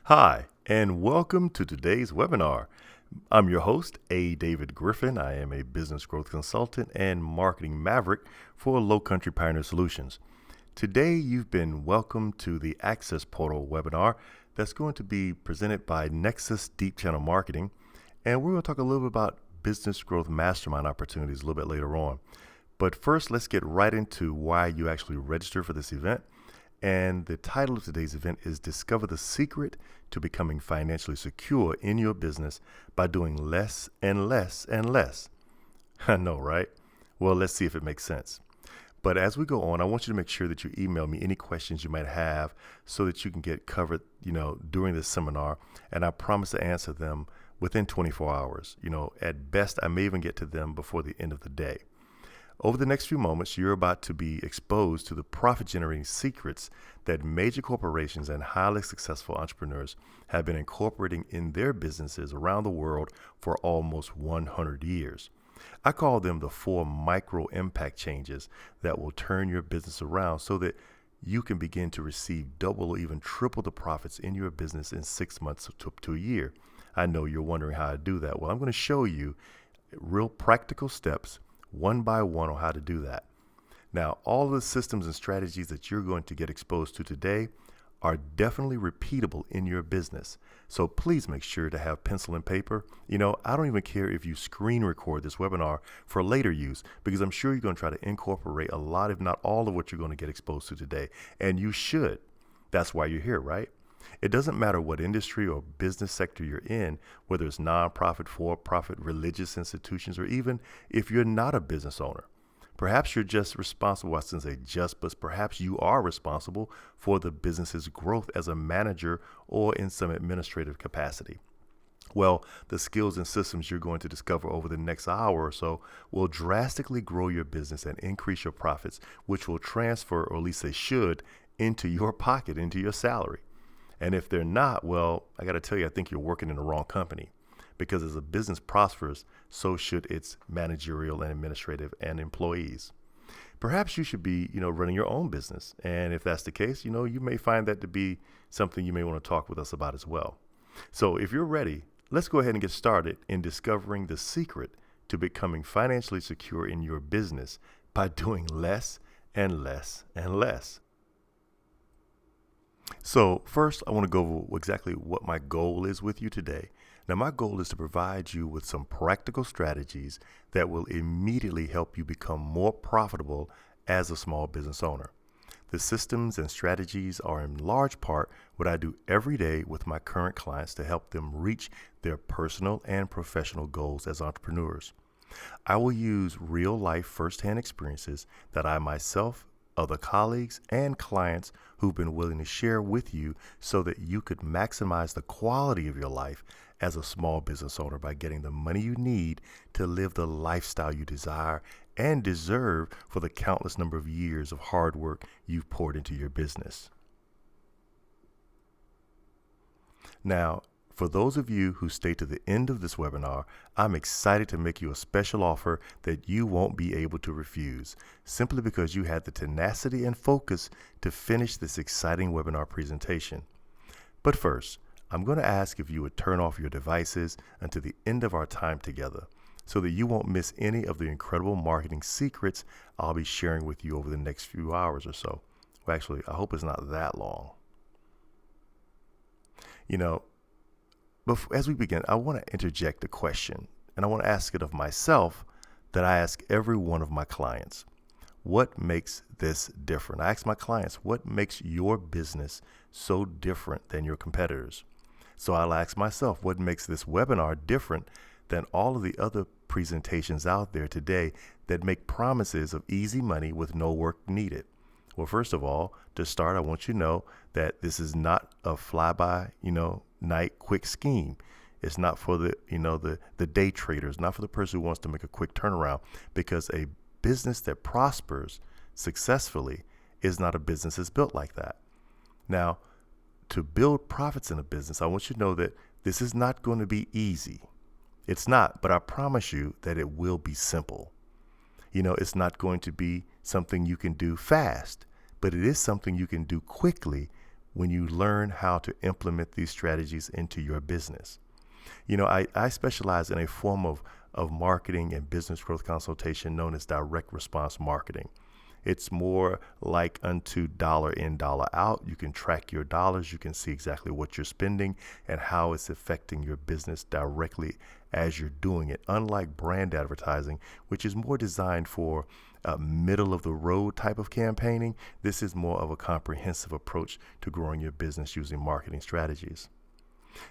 Hi, and welcome to today's webinar. I'm your host, A. David Griffin. I am a business growth consultant and marketing maverick for Low Country Pioneer Solutions. Today, you've been welcomed to the Access Portal webinar that's going to be presented by NEXUS DeepChannel Marketing. And we're going to talk a little bit about business growth mastermind opportunities a little bit later on. But first, let's get right into why you actually registered for this event. And the title of today's event is Discover the Secret to Becoming Financially Secure in Your Business by Doing Less and Less and Less. I know, right? Well, let's see if it makes sense. But as we go on, I want you to make sure that you email me any questions you might have so that you can get covered, during this seminar. And I promise to answer them within 24 hours. At best, I may even get to them before the end of the day. Over the next few moments, you're about to be exposed to the profit-generating secrets that major corporations and highly successful entrepreneurs have been incorporating in their businesses around the world for almost 100 years. I call them the 4 micro-impact changes that will turn your business around so that you can begin to receive double or even triple the profits in your business in 6 months to a year. I know you're wondering how I do that. Well, I'm going to show you real practical steps one by one on how to do that. Now, all of the systems and strategies that you're going to get exposed to today are definitely repeatable in your business. So please make sure to have pencil and paper. I don't even care if you screen record this webinar for later use, because I'm sure you're going to try to incorporate a lot, if not all, of what you're going to get exposed to today. And you should. That's why you're here, right? It doesn't matter what industry or business sector you're in, whether it's nonprofit, for-profit, religious institutions, or even if you're not a business owner. Perhaps you're just responsible, I shouldn't say just, but perhaps you are responsible for the business's growth as a manager or in some administrative capacity. Well, the skills and systems you're going to discover over the next hour or so will drastically grow your business and increase your profits, which will transfer, or at least they should, into your pocket, into your salary. And if they're not, well, I got to tell you, I think you're working in the wrong company, because as a business prospers, so should its managerial and administrative and employees. Perhaps you should be, running your own business. And if that's the case, you may find that to be something you may want to talk with us about as well. So if you're ready, let's go ahead and get started in discovering the secret to becoming financially secure in your business by doing less and less and less. So first, I want to go over exactly what my goal is with you today. Now, my goal is to provide you with some practical strategies that will immediately help you become more profitable as a small business owner. The systems and strategies are in large part what I do every day with my current clients to help them reach their personal and professional goals as entrepreneurs. I will use real-life firsthand experiences that I myself, other colleagues, and clients who've been willing to share with you so that you could maximize the quality of your life as a small business owner by getting the money you need to live the lifestyle you desire and deserve for the countless number of years of hard work you've poured into your business. Now, for those of you who stay to the end of this webinar, I'm excited to make you a special offer that you won't be able to refuse, simply because you had the tenacity and focus to finish this exciting webinar presentation. But first, I'm going to ask if you would turn off your devices until the end of our time together, so that you won't miss any of the incredible marketing secrets I'll be sharing with you over the next few hours or so. Well, actually, I hope it's not that long. As we begin, I want to interject a question, and I want to ask it of myself that I ask every one of my clients. What makes this different? I ask my clients, what makes your business so different than your competitors? So I'll ask myself, what makes this webinar different than all of the other presentations out there today that make promises of easy money with no work needed? Well, first of all, to start, I want you to know that this is not a fly-by, night quick scheme. It's not for the day traders, not for the person who wants to make a quick turnaround, because a business that prospers successfully is not a business that's built like that. Now, to build profits in a business, I want you to know that this is not going to be easy. It's not, but I promise you that it will be simple. It's not going to be something you can do fast, but it is something you can do quickly when you learn how to implement these strategies into your business. I specialize in a form of marketing and business growth consultation known as direct response marketing. It's more like unto dollar in, dollar out. You can track your dollars. You can see exactly what you're spending and how it's affecting your business directly as you're doing it. Unlike brand advertising, which is more designed for middle of the road type of campaigning, this is more of a comprehensive approach to growing your business using marketing strategies.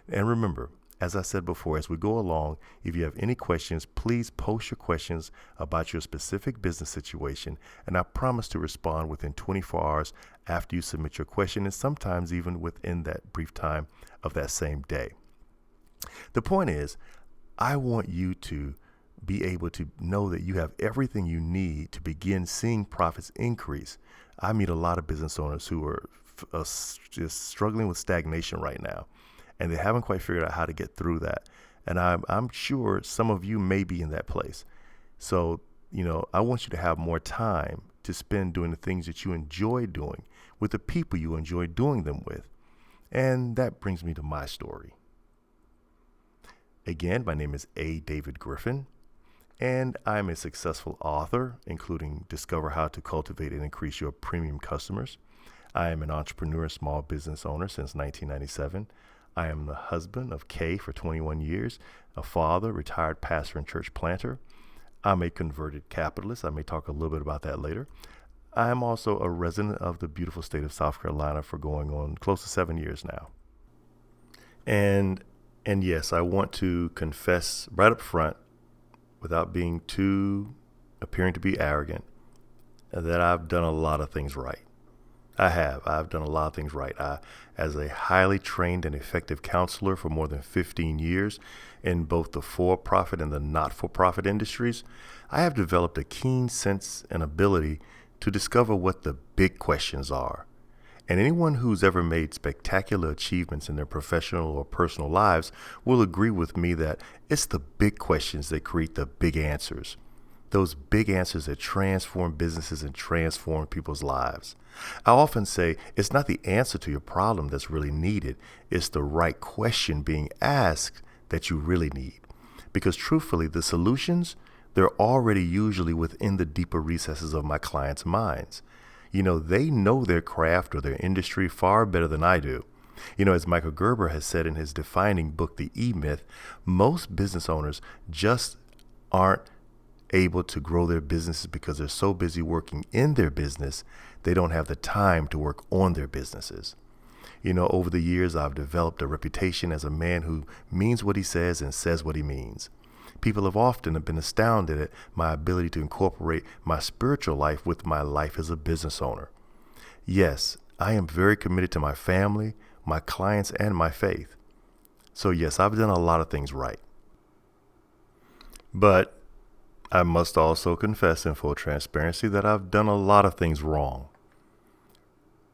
And remember, as I said before, as we go along, if you have any questions, please post your questions about your specific business situation, and I promise to respond within 24 hours after you submit your question, and sometimes even within that brief time of that same day. The point is, I want you to be able to know that you have everything you need to begin seeing profits increase. I meet a lot of business owners who are just struggling with stagnation right now, and they haven't quite figured out how to get through that. And I'm sure some of you may be in that place. So, I want you to have more time to spend doing the things that you enjoy doing with the people you enjoy doing them with. And that brings me to my story. Again, my name is A. David Griffin, and I'm a successful author, including Discover How to Cultivate and Increase Your Premium Customers. I am an entrepreneur and small business owner since 1997. I am the husband of Kay for 21 years, a father, retired pastor and church planter. I'm a converted capitalist. I may talk a little bit about that later. I am also a resident of the beautiful state of South Carolina for going on close to 7 years now. And yes, I want to confess right up front, without being appearing to be arrogant, that I've done a lot of things right. I've done a lot of things right. As a highly trained and effective counselor for more than 15 years in both the for-profit and the not-for-profit industries, I have developed a keen sense and ability to discover what the big questions are. And anyone who's ever made spectacular achievements in their professional or personal lives will agree with me that it's the big questions that create the big answers. Those big answers that transform businesses and transform people's lives. I often say it's not the answer to your problem that's really needed. It's the right question being asked that you really need. Because truthfully, the solutions, they're already usually within the deeper recesses of my clients' minds. They know their craft or their industry far better than I do. As Michael Gerber has said in his defining book, The E-Myth, most business owners just aren't able to grow their businesses because they're so busy working in their business, they don't have the time to work on their businesses. Over the years, I've developed a reputation as a man who means what he says and says what he means. People have often been astounded at my ability to incorporate my spiritual life with my life as a business owner. Yes, I am very committed to my family, my clients, and my faith. So yes, I've done a lot of things right. But I must also confess in full transparency that I've done a lot of things wrong.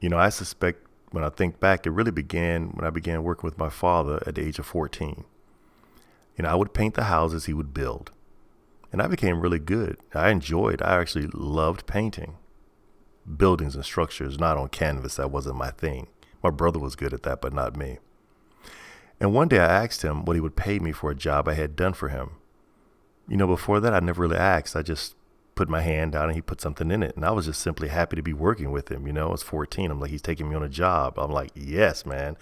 I suspect when I think back, it really began when I began working with my father at the age of 14. I would paint the houses he would build, and I became really good. I actually loved painting buildings and structures, not on canvas. That wasn't my thing. My brother was good at that, but not me. And one day I asked him what he would pay me for a job I had done for him. Before that, I never really asked. I just put my hand down and he put something in it. And I was just simply happy to be working with him. I was 14. I'm like, he's taking me on a job. I'm like, yes, man.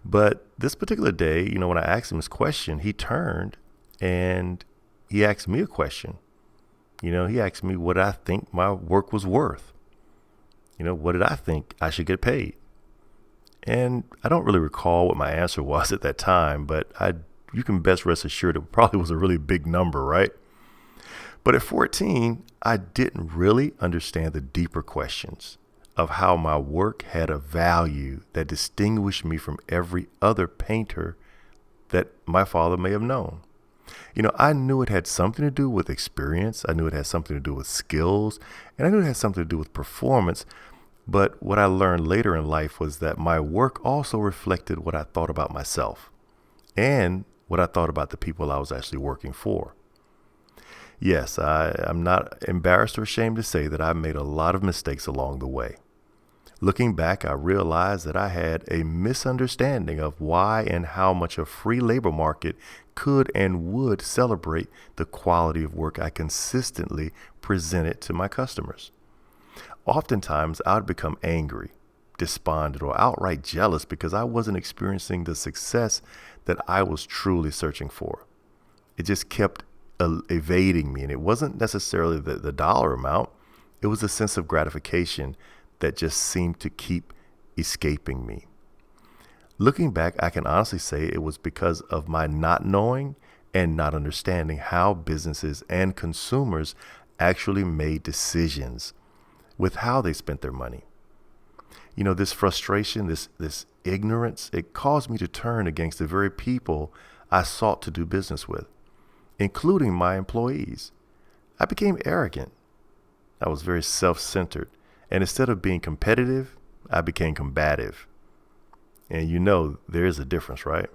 But this particular day, when I asked him this question, he turned and he asked me a question. He asked me what I think my work was worth. What did I think I should get paid? And I don't really recall what my answer was at that time, but you can best rest assured it probably was a really big number, right? But at 14, I didn't really understand the deeper questions of how my work had a value that distinguished me from every other painter that my father may have known. I knew it had something to do with experience. I knew it had something to do with skills, and I knew it had something to do with performance. But what I learned later in life was that my work also reflected what I thought about myself and what I thought about the people I was actually working for. Yes, I'm not embarrassed or ashamed to say that I made a lot of mistakes along the way. Looking back, I realized that I had a misunderstanding of why and how much a free labor market could and would celebrate the quality of work I consistently presented to my customers. Oftentimes, I would become angry, despondent, or outright jealous because I wasn't experiencing the success that I was truly searching for. It just kept evading me, and it wasn't necessarily the dollar amount. It was a sense of gratification that just seemed to keep escaping me. Looking back, I can honestly say it was because of my not knowing and not understanding how businesses and consumers actually made decisions with how they spent their money. This frustration, this ignorance, it caused me to turn against the very people I sought to do business with, including my employees. I became arrogant. I was very self-centered. And instead of being competitive, I became combative. And there is a difference, right?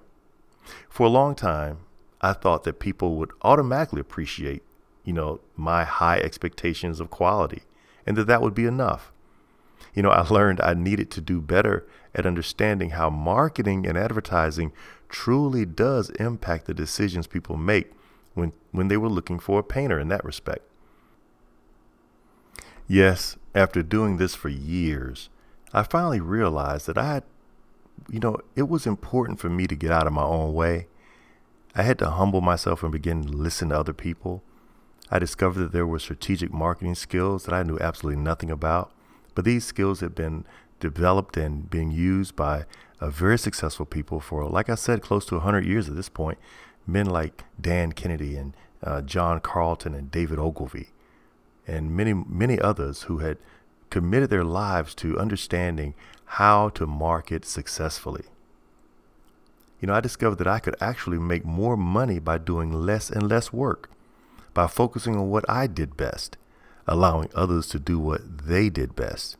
For a long time, I thought that people would automatically appreciate, my high expectations of quality, and that would be enough. I learned I needed to do better at understanding how marketing and advertising truly does impact the decisions people make when they were looking for a painter in that respect. Yes, after doing this for years, I finally realized that it was important for me to get out of my own way. I had to humble myself and begin to listen to other people. I discovered that there were strategic marketing skills that I knew absolutely nothing about, but these skills had been developed and being used by very successful people for, like I said, close to 100 years at this point. Men like Dan Kennedy and John Carlton and David Ogilvy, and many, many others who had committed their lives to understanding how to market successfully. I discovered that I could actually make more money by doing less and less work, by focusing on what I did best, allowing others to do what they did best,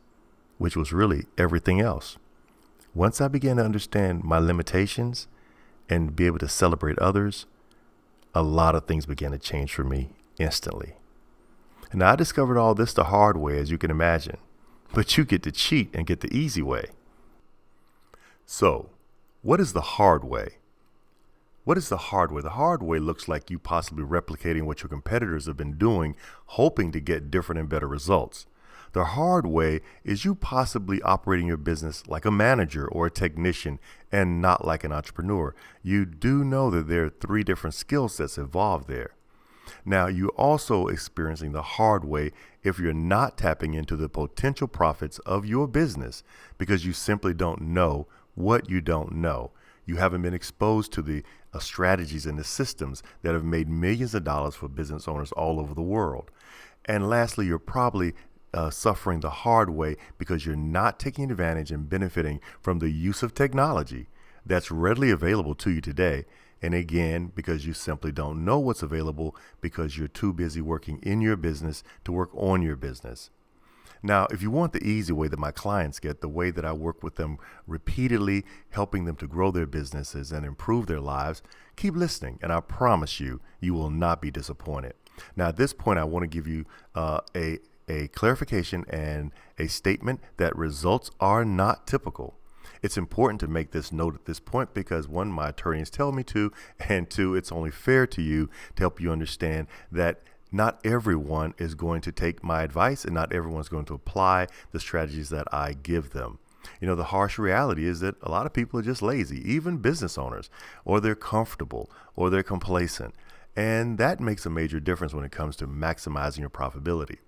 which was really everything else. Once I began to understand my limitations and be able to celebrate others, a lot of things began to change for me instantly. And I discovered all this the hard way, as you can imagine, but you get to cheat and get the easy way. So, what is the hard way? What is the hard way? The hard way looks like you possibly replicating what your competitors have been doing, hoping to get different and better results. The hard way is you possibly operating your business like a manager or a technician and not like an entrepreneur. You do know that there are 3 different skill sets involved there. Now, you're also experiencing the hard way if you're not tapping into the potential profits of your business because you simply don't know what you don't know. You haven't been exposed to the strategies and the systems that have made millions of dollars for business owners all over the world. And lastly, you're probably suffering the hard way because you're not taking advantage and benefiting from the use of technology that's readily available to you today. And again, because you simply don't know what's available because you're too busy working in your business to work on your business. Now, if you want the easy way that my clients get, the way that I work with them repeatedly, helping them to grow their businesses and improve their lives, keep listening, and I promise you, you will not be disappointed. Now, at this point, I want to give you a clarification and a statement that results are not typical. It's important to make this note at this point because 1, my attorneys tell me to, and 2, it's only fair to you to help you understand that not everyone is going to take my advice and not everyone's going to apply the strategies that I give them. The harsh reality is that a lot of people are just lazy, even business owners, or they're comfortable or they're complacent. And that makes a major difference when it comes to maximizing your profitability.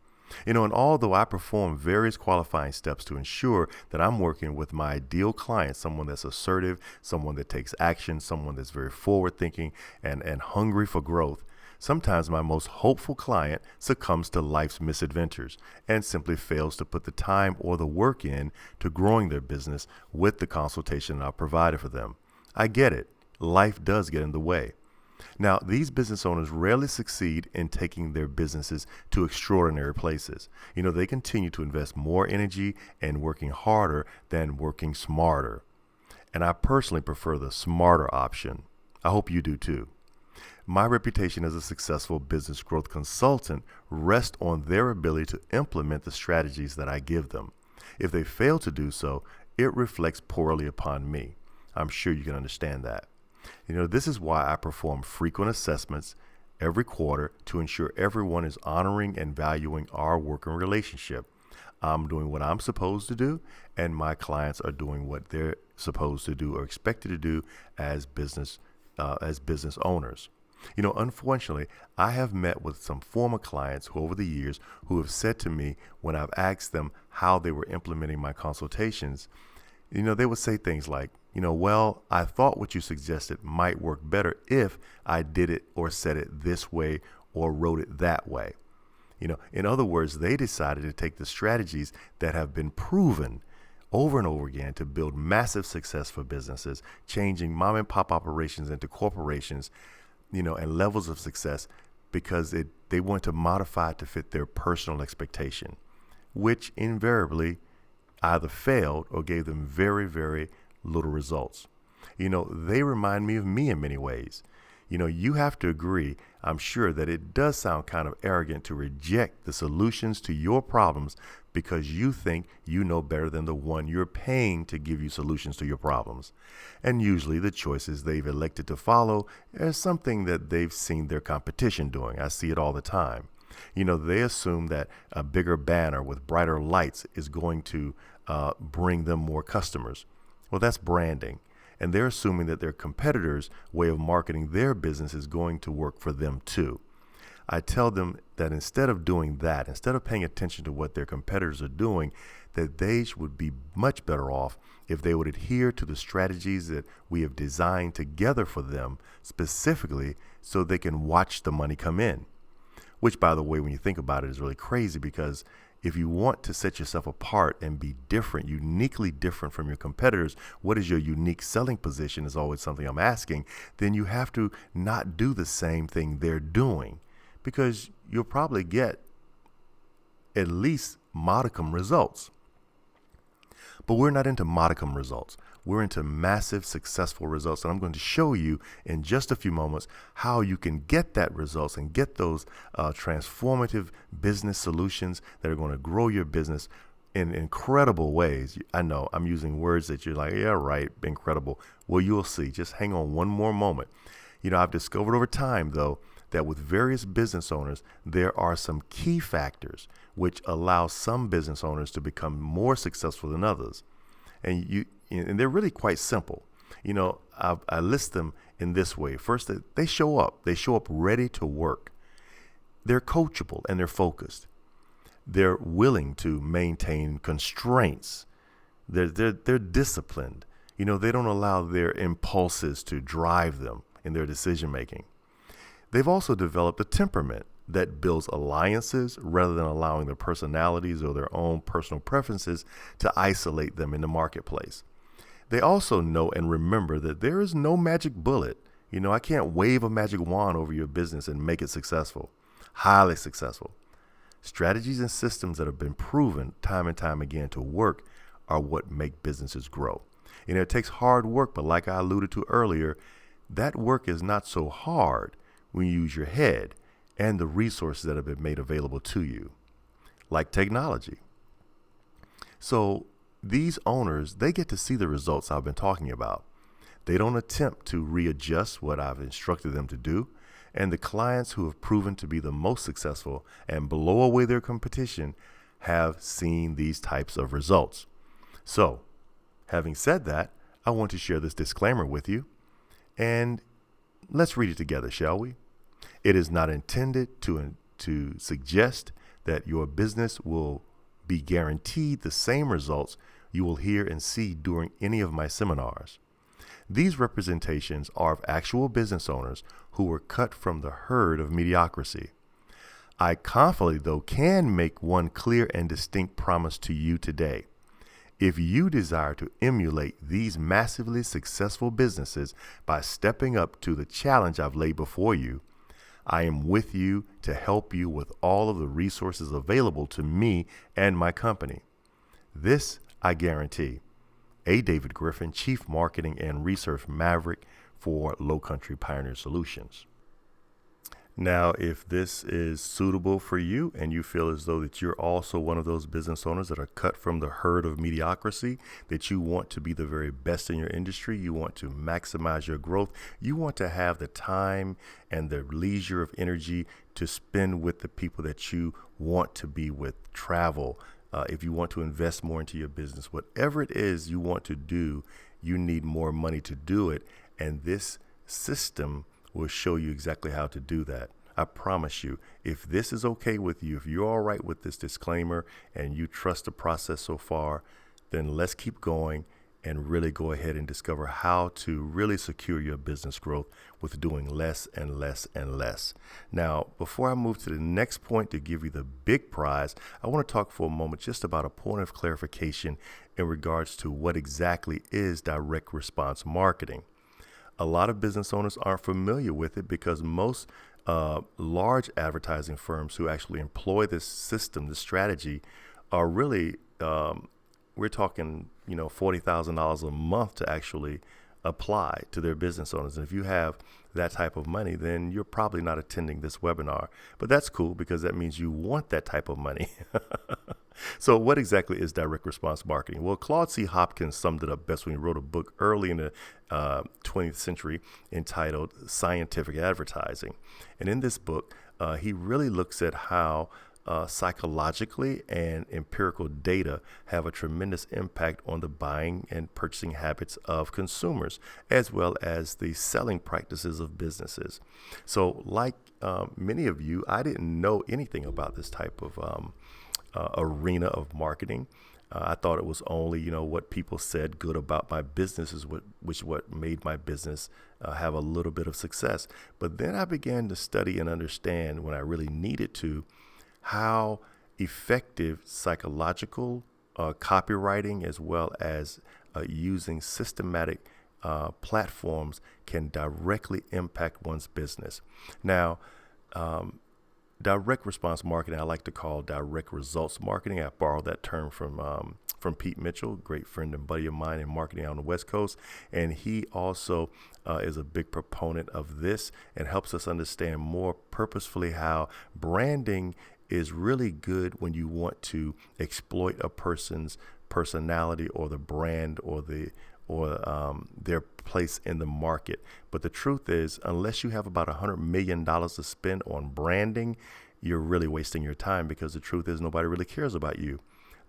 And although I perform various qualifying steps to ensure that I'm working with my ideal client, someone that's assertive, someone that takes action, someone that's very forward thinking and hungry for growth, sometimes my most hopeful client succumbs to life's misadventures and simply fails to put the time or the work in to growing their business with the consultation I've provided for them. I get it. Life does get in the way. Now, these business owners rarely succeed in taking their businesses to extraordinary places. They continue to invest more energy and working harder than working smarter. And I personally prefer the smarter option. I hope you do too. My reputation as a successful business growth consultant rests on their ability to implement the strategies that I give them. If they fail to do so, it reflects poorly upon me. I'm sure you can understand that. This is why I perform frequent assessments every quarter to ensure everyone is honoring and valuing our working relationship. I'm doing what I'm supposed to do, and my clients are doing what they're supposed to do or expected to do as business owners. Unfortunately, I have met with some former clients who over the years who have said to me when I've asked them how they were implementing my consultations, they would say things like, well, I thought what you suggested might work better if I did it or said it this way or wrote it that way. In other words, they decided to take the strategies that have been proven over and over again to build massive success for businesses, changing mom and pop operations into corporations, and levels of success because they want to modify it to fit their personal expectation, which invariably either failed or gave them very, very little results. They remind me of me in many ways. You have to agree, I'm sure, that it does sound kind of arrogant to reject the solutions to your problems because you think you know better than the one you're paying to give you solutions to your problems. And usually the choices they've elected to follow is something that they've seen their competition doing. I see it all the time. They assume that a bigger banner with brighter lights is going to bring them more customers. Well, that's branding. And they're assuming that their competitors' way of marketing their business is going to work for them too. I tell them that instead of doing that, instead of paying attention to what their competitors are doing, that they would be much better off if they would adhere to the strategies that we have designed together for them specifically so they can watch the money come in. Which, by the way, when you think about it, is really crazy because if you want to set yourself apart and be different, uniquely different from your competitors, what is your unique selling position is always something I'm asking, then you have to not do the same thing they're doing because you'll probably get at least modicum results. But we're not into modicum results. We're into massive, successful results. And I'm going to show you in just a few moments how you can get that results and get those transformative business solutions that are going to grow your business in incredible ways. I know I'm using words that you're like, yeah, right, incredible. Well, you'll see. Just hang on one more moment. I've discovered over time, though, that with various business owners, there are some key factors which allow some business owners to become more successful than others. And they're really quite simple. I list them in this way. First, they show up. They show up ready to work. They're coachable and they're focused. They're willing to maintain constraints. They're disciplined. They don't allow their impulses to drive them in their decision making. They've also developed a temperament that builds alliances rather than allowing their personalities or their own personal preferences to isolate them in the marketplace. They also know and remember that there is no magic bullet. I can't wave a magic wand over your business and make it successful, highly successful. Strategies and systems that have been proven time and time again to work are what make businesses grow. It takes hard work, but like I alluded to earlier, that work is not so hard when you use your head and the resources that have been made available to you, like technology. So these owners, they get to see the results I've been talking about. They don't attempt to readjust what I've instructed them to do. And the clients who have proven to be the most successful and blow away their competition have seen these types of results. So, having said that, I want to share this disclaimer with you. And let's read it together, shall we? It is not intended to suggest that your business will be guaranteed the same results you will hear and see during any of my seminars. These representations are of actual business owners who were cut from the herd of mediocrity. I confidently, though, can make one clear and distinct promise to you today. If you desire to emulate these massively successful businesses by stepping up to the challenge I've laid before you, I am with you to help you with all of the resources available to me and my company. This I guarantee. A. David Griffin, Chief Marketing and Research Maverick for Low Country Pioneer Solutions. Now, if this is suitable for you and you feel as though that you're also one of those business owners that are cut from the herd of mediocrity, that you want to be the very best in your industry, you want to maximize your growth, you want to have the time and the leisure of energy to spend with the people that you want to be with, travel, if you want to invest more into your business, whatever it is you want to do, you need more money to do it. And this system will show you exactly how to do that. I promise you, if this is okay with you, if you're all right with this disclaimer and you trust the process so far, then let's keep going and really go ahead and discover how to really secure your business growth with doing less and less and less. Now, before I move to the next point to give you the big prize, I want to talk for a moment just about a point of clarification in regards to what exactly is direct response marketing. A lot of business owners aren't familiar with it because most large advertising firms who actually employ this system, this strategy, are really, we're talking, $40,000 a month to actually apply to their business owners. And if you have that type of money, then you're probably not attending this webinar. But that's cool because that means you want that type of money. So what exactly is direct response marketing? Well, Claude C. Hopkins summed it up best when he wrote a book early in the 20th century entitled Scientific Advertising. And in this book, he really looks at how psychologically and empirical data have a tremendous impact on the buying and purchasing habits of consumers, as well as the selling practices of businesses. So like many of you, I didn't know anything about this type of arena of marketing. I thought it was only, what people said good about my business is what made my business have a little bit of success. But then I began to study and understand when I really needed to how effective psychological copywriting as well as using systematic platforms can directly impact one's business. Now, direct response marketing, I like to call direct results marketing. I borrowed that term from Pete Mitchell, great friend and buddy of mine in marketing on the West Coast. And he also is a big proponent of this and helps us understand more purposefully how branding is really good when you want to exploit a person's personality or the brand or their place in the market. But the truth is, unless you have about $100 million to spend on branding, you're really wasting your time because the truth is nobody really cares about you.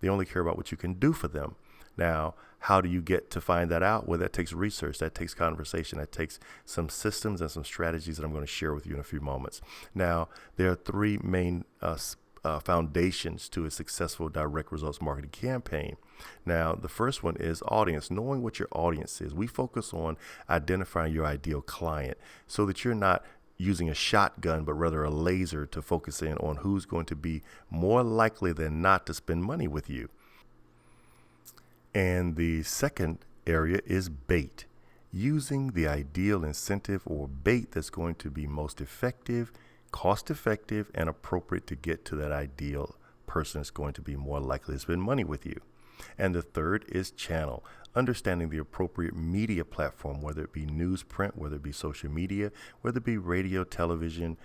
They only care about what you can do for them. Now, how do you get to find that out? Well, that takes research, that takes conversation, that takes some systems and some strategies that I'm going to share with you in a few moments. Now, there are three main foundations to a successful direct results marketing campaign. Now, the first one is audience, knowing what your audience is. We focus on identifying your ideal client so that you're not using a shotgun, but rather a laser to focus in on who's going to be more likely than not to spend money with you. And the second area is bait, using the ideal incentive or bait that's going to be most effective, cost effective, and appropriate to get to that ideal person that's going to be more likely to spend money with you. And the third is channel, understanding the appropriate media platform, whether it be newsprint, whether it be social media, whether it be radio, television,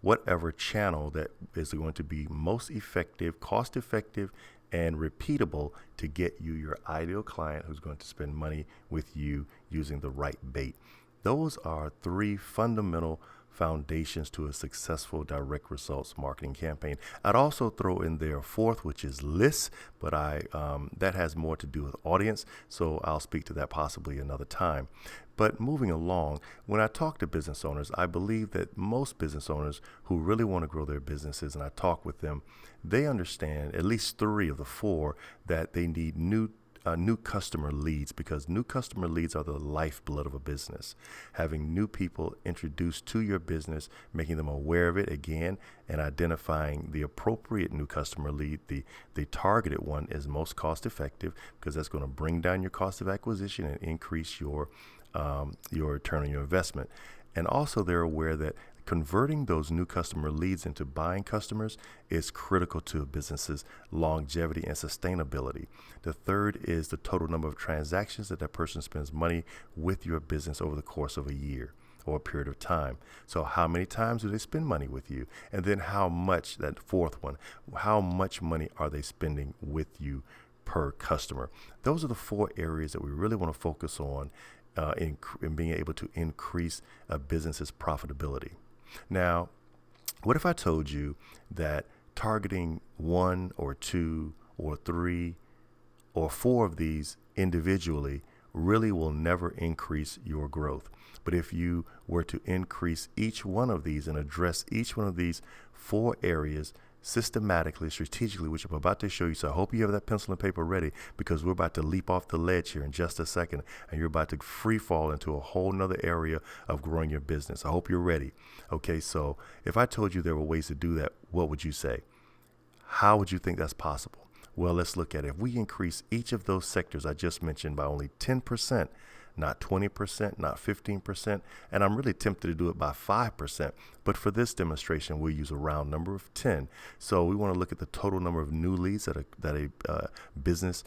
whatever channel that is going to be most effective, cost effective, and repeatable to get you your ideal client who's going to spend money with you using the right bait. Those are three fundamental foundations to a successful direct results marketing campaign. I'd also throw in there a fourth, which is lists, but that has more to do with audience, so I'll speak to that possibly another time. But moving along, when I talk to business owners, I believe that most business owners who really want to grow their businesses, and I talk with them, they understand, at least three of the four, that they need new customer leads, because new customer leads are the lifeblood of a business. Having new people introduced to your business, making them aware of it again, and identifying the appropriate new customer lead, the targeted one, is most cost effective because that's going to bring down your cost of acquisition and increase your return on your investment. And also they're aware that converting those new customer leads into buying customers is critical to a business's longevity and sustainability. The third is the total number of transactions that person spends money with your business over the course of a year. or a period of time. So how many times do they spend money with you? And then how much, that fourth one, how much money are they spending with you per customer? Those are the 4 areas that we really want to focus on in being able to increase a business's profitability. Now, what if I told you that targeting 1 or 2 or 3 or 4 of these individually really will never increase your growth? But if you were to increase each one of these and address each one of these 4 areas systematically, strategically, which I'm about to show you. So I hope you have that pencil and paper ready, because we're about to leap off the ledge here in just a second, and you're about to free fall into a whole nother area of growing your business. I hope you're ready. Okay, so if I told you there were ways to do that, what would you say? How would you think that's possible? Well, let's look at it. If we increase each of those sectors I just mentioned by only 10%, not 20%, not 15%, and I'm really tempted to do it by 5%. But for this demonstration, we'll use a round number of 10. So we want to look at the total number of new leads that a business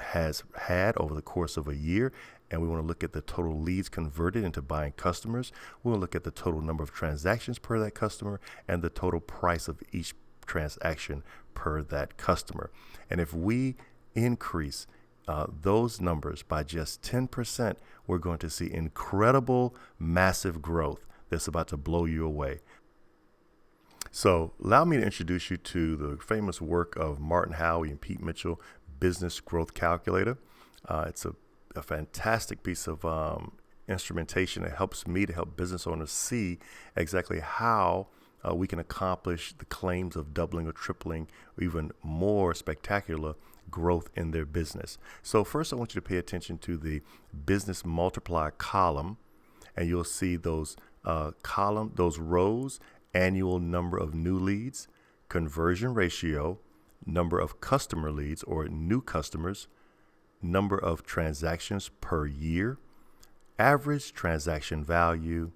has had over the course of a year. And we want to look at the total leads converted into buying customers. We'll look at the total number of transactions per that customer and the total price of each transaction per that customer. And if we increase those numbers by just 10%, we're going to see incredible, massive growth that's about to blow you away. So allow me to introduce you to the famous work of Martin Howey and Pete Mitchell, Business Growth Calculator. It's a fantastic piece of instrumentation that helps me to help business owners see exactly how we can accomplish the claims of doubling or tripling or even more spectacular growth in their business. So first, I want you to pay attention to the business multiplier column, and you'll see those those rows: annual number of new leads, conversion ratio, number of customer leads or new customers, number of transactions per year, average transaction value,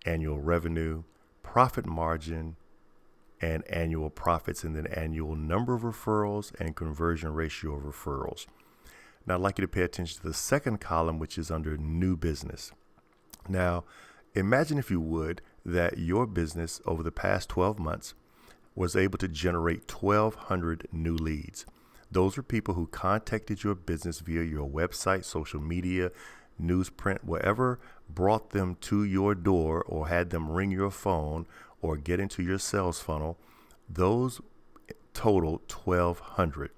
annual revenue, profit margin, and annual profits, and then annual number of referrals and conversion ratio of referrals. Now, I'd like you to pay attention to the second column, which is under new business. Now, imagine, if you would, that your business over the past 12 months was able to generate 1,200 new leads. Those are people who contacted your business via your website, social media, newsprint, whatever brought them to your door or had them ring your phone or get into your sales funnel. Those total 1,200.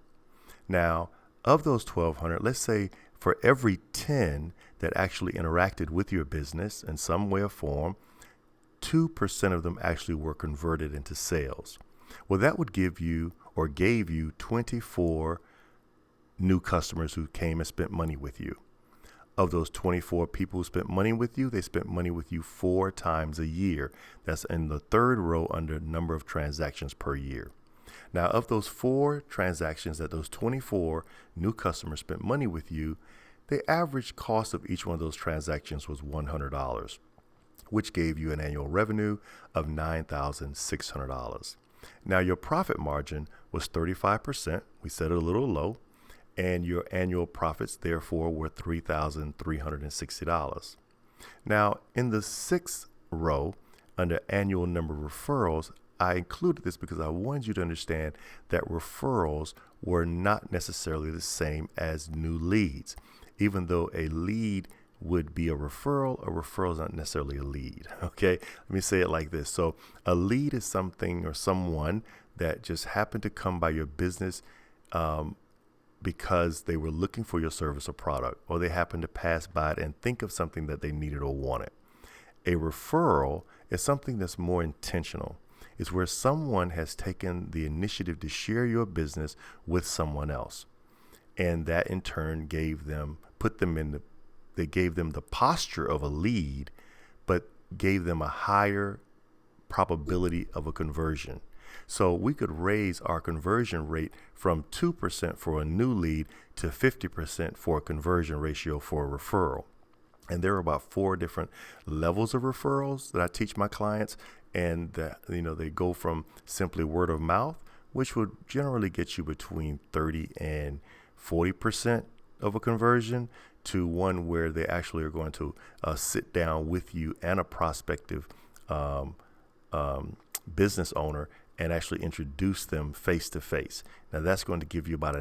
Now, of those 1,200, let's say for every 10 that actually interacted with your business in some way or form, 2% of them actually were converted into sales. Well, that would give you, or gave you, 24 new customers who came and spent money with you. Of those 24 people who spent money with you, they spent money with you 4 times a year. That's in the third row under number of transactions per year. Now, of those 4 transactions that those 24 new customers spent money with you, the average cost of each one of those transactions was $100, which gave you an annual revenue of $9,600. Now, your profit margin was 35%. We set it a little low. And your annual profits, therefore, were $3,360. Now, in the 6th row, under annual number of referrals, I included this because I wanted you to understand that referrals were not necessarily the same as new leads. Even though a lead would be a referral is not necessarily a lead. Okay, let me say it like this. So a lead is something or someone that just happened to come by your business because they were looking for your service or product, or they happened to pass by it and think of something that they needed or wanted. A referral is something that's more intentional. It's where someone has taken the initiative to share your business with someone else. And that in turn gave them the posture of a lead, but gave them a higher probability of a conversion. So we could raise our conversion rate from 2% for a new lead to 50% for a conversion ratio for a referral. And there are about 4 different levels of referrals that I teach my clients. And they go from simply word of mouth, which would generally get you between 30 and 40% of a conversion, to one where they actually are going to sit down with you and a prospective business owner and actually introduce them face to face. Now that's going to give you about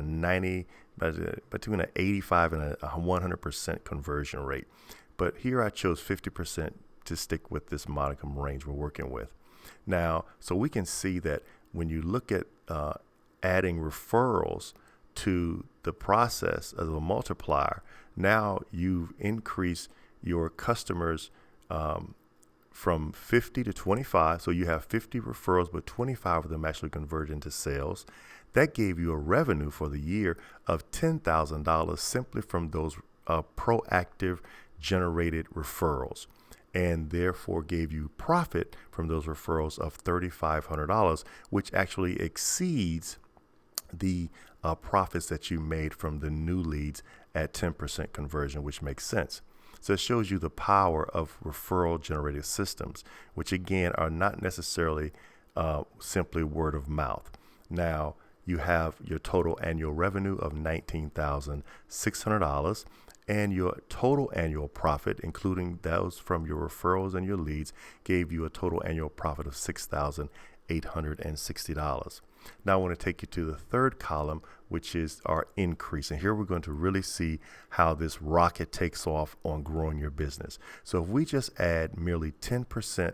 between an 85 and a 100% conversion rate. But here I chose 50% to stick with this modicum range we're working with. Now, so we can see that when you look at adding referrals to the process as a multiplier, now you've increased your customers from 50 to 25. So you have 50 referrals, but 25 of them actually convert into sales. That gave you a revenue for the year of $10,000 simply from those proactive generated referrals, and therefore gave you profit from those referrals of $3,500, which actually exceeds the profits that you made from the new leads at 10% conversion, which makes sense. So it shows you the power of referral generated systems, which again are not necessarily simply word of mouth. Now you have your total annual revenue of $19,600, and your total annual profit, including those from your referrals and your leads, gave you a total annual profit of $6,860. Now I want to take you to the third column, which is our increase. And here we're going to really see how this rocket takes off on growing your business. So if we just add merely 10%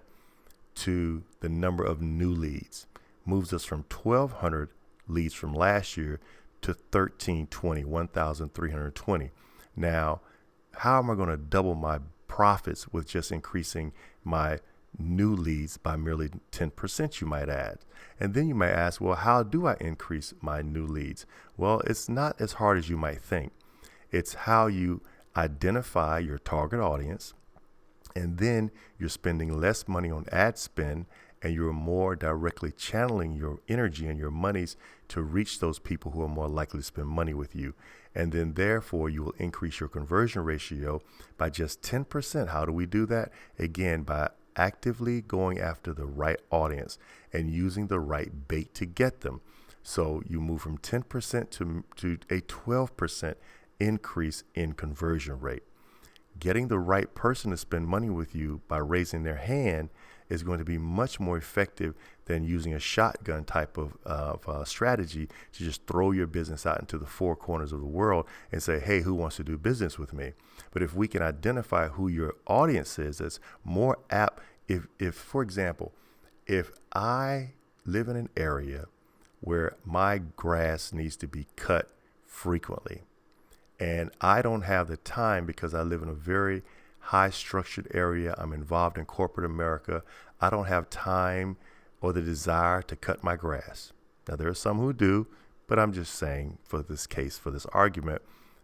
to the number of new leads, moves us from 1,200 leads from last year to 1,320. Now, how am I going to double my profits with just increasing my new leads by merely 10%, you might add? And then you might ask, well, how do I increase my new leads? Well, it's not as hard as you might think. It's how you identify your target audience, and then you're spending less money on ad spend, and you're more directly channeling your energy and your monies to reach those people who are more likely to spend money with you. And then therefore you will increase your conversion ratio by just 10%. How do we do that? Again, by actively going after the right audience and using the right bait to get them. So you move from 10% to a 12% increase in conversion rate. Getting the right person to spend money with you by raising their hand is going to be much more effective than using a shotgun type of strategy to just throw your business out into the four corners of the world and say, hey, who wants to do business with me? But if we can identify who your audience is, it's more apt. If, for example, if I live in an area where my grass needs to be cut frequently, and I don't have the time because I live in a very high structured area, I'm involved in corporate America, I don't have time or the desire to cut my grass. Now, there are some who do, but I'm just saying for this case, for this argument,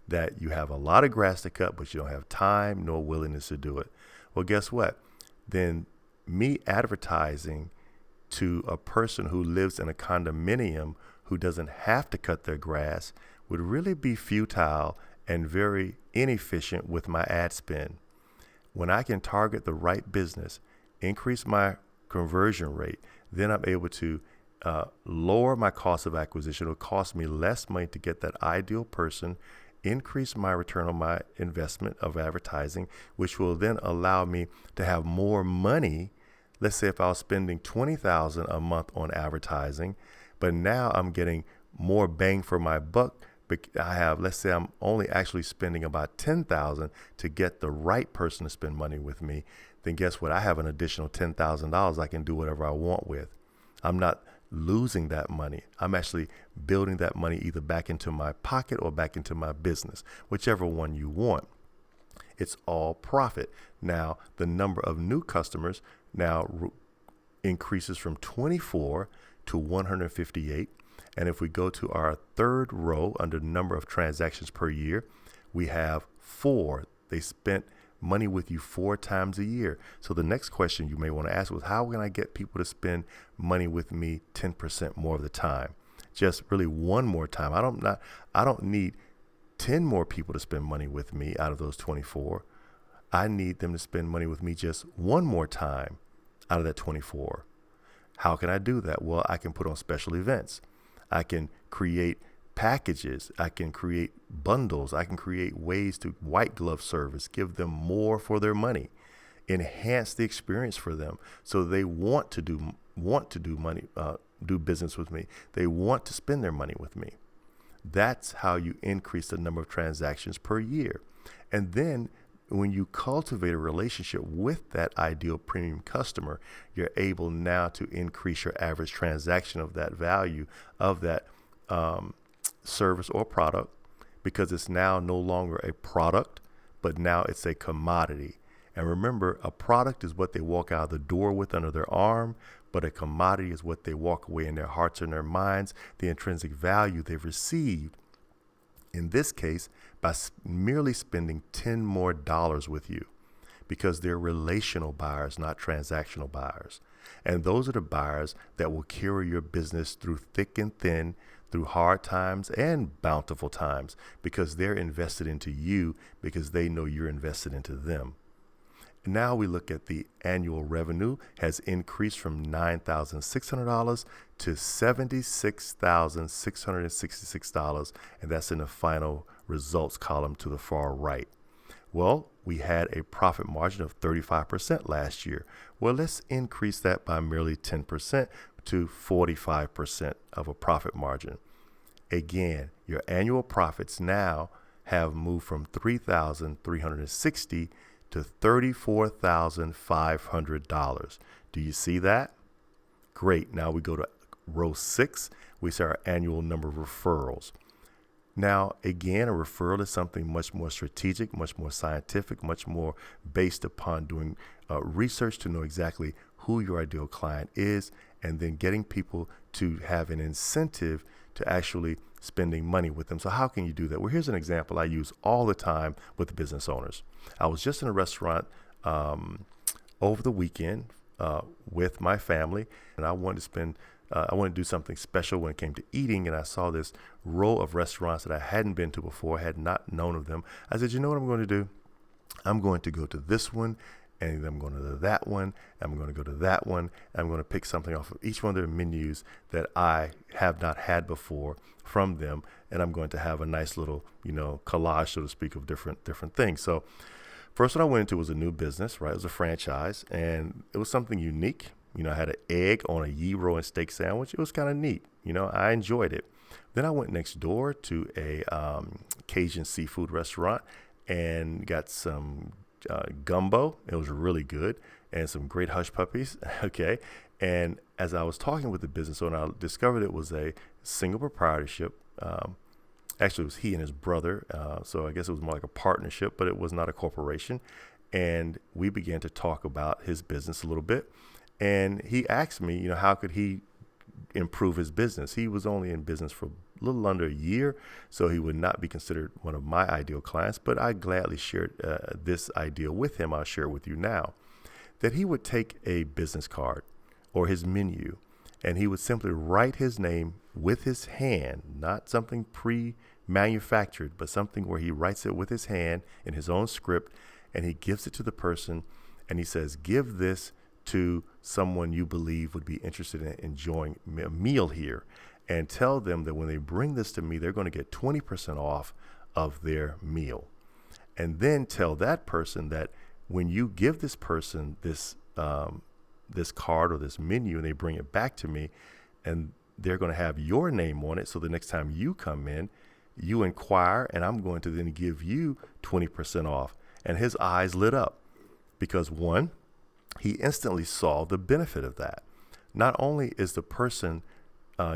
that you have a lot of grass to cut, but you don't have time nor willingness to do it. Well, guess what? Then me advertising to a person who lives in a condominium who doesn't have to cut their grass would really be futile and very inefficient with my ad spend. When I can target the right business, increase my conversion rate, then I'm able to lower my cost of acquisition. It'll cost me less money to get that ideal person, increase my return on my investment of advertising, which will then allow me to have more money. Let's say if I was spending $20,000 a month on advertising, but now I'm getting more bang for my buck. Let's say I'm only actually spending about $10,000 to get the right person to spend money with me. Then guess what? I have an additional $10,000 I can do whatever I want with. I'm not losing that money. I'm actually building that money either back into my pocket or back into my business, whichever one you want. It's all profit. Now, the number of new customers now increases from 24 to 158. And if we go to our third row under number of transactions per year, we have 4. They spent money with you 4 times a year. So the next question you may want to ask was, how can I get people to spend money with me 10% more of the time? Just really one more time. I don't need 10 more people to spend money with me out of those 24. I need them to spend money with me just one more time out of that 24. How can I do that? Well, I can put on special events. I can create packages. I can create bundles. I can create ways to white glove service, give them more for their money, enhance the experience for them, so they want to do business with me. They want to spend their money with me. That's how you increase the number of transactions per year. And then when you cultivate a relationship with that ideal premium customer, you're able now to increase your average transaction of that value of that service or product, because it's now no longer a product, but now it's a commodity. And remember, a product is what they walk out of the door with under their arm, but a commodity is what they walk away in their hearts and their minds, the intrinsic value they've received, in this case, by merely spending $10 more with you, because they're relational buyers, not transactional buyers. And those are the buyers that will carry your business through thick and thin, through hard times and bountiful times, because they're invested into you, because they know you're invested into them. Now we look at the annual revenue has increased from $9,600 to $76,666, and that's in the final results column to the far right. Well, we had a profit margin of 35% last year. Well, let's increase that by merely 10% to 45% of a profit margin. Again, your annual profits now have moved from $3,360 to $34,500. Do you see that? Great. Now we go to row 6. We see our annual number of referrals. Now, again, a referral is something much more strategic, much more scientific, much more based upon doing research to know exactly who your ideal client is, and then getting people to have an incentive to actually spending money with them. So how can you do that? Well, here's an example I use all the time with business owners. I was just in a restaurant over the weekend with my family, and I wanted to do something special when it came to eating, and I saw this row of restaurants that I hadn't been to before, had not known of them. I said, you know what I'm going to do? I'm going to go to this one, and I'm going to that one, and I'm going to go to that one, and I'm going to pick something off of each one of their menus that I have not had before from them, and I'm going to have a nice little, collage, so to speak, of different things. So first one I went into was a new business, right? It was a franchise, and it was something unique. I had an egg on a gyro and steak sandwich. It was kind of neat. I enjoyed it. Then I went next door to a Cajun seafood restaurant and got some gumbo. It was really good, and some great hush puppies. Okay. And as I was talking with the business owner, I discovered it was a single proprietorship. Actually, it was he and his brother. So I guess it was more like a partnership, but it was not a corporation. And we began to talk about his business a little bit. And he asked me, how could he improve his business? He was only in business for a little under a year, so he would not be considered one of my ideal clients, but I gladly shared this idea with him. I'll share it with you now, that he would take a business card or his menu, and he would simply write his name with his hand, not something pre-manufactured, but something where he writes it with his hand in his own script, and he gives it to the person, and he says, give this to someone you believe would be interested in enjoying a meal here, and tell them that when they bring this to me, they're going to get 20% off of their meal. And then tell that person that when you give this person this card or this menu and they bring it back to me, and they're going to have your name on it, so the next time you come in, you inquire, and I'm going to then give you 20% off. And his eyes lit up, because one, he instantly saw the benefit of that. Not only is the person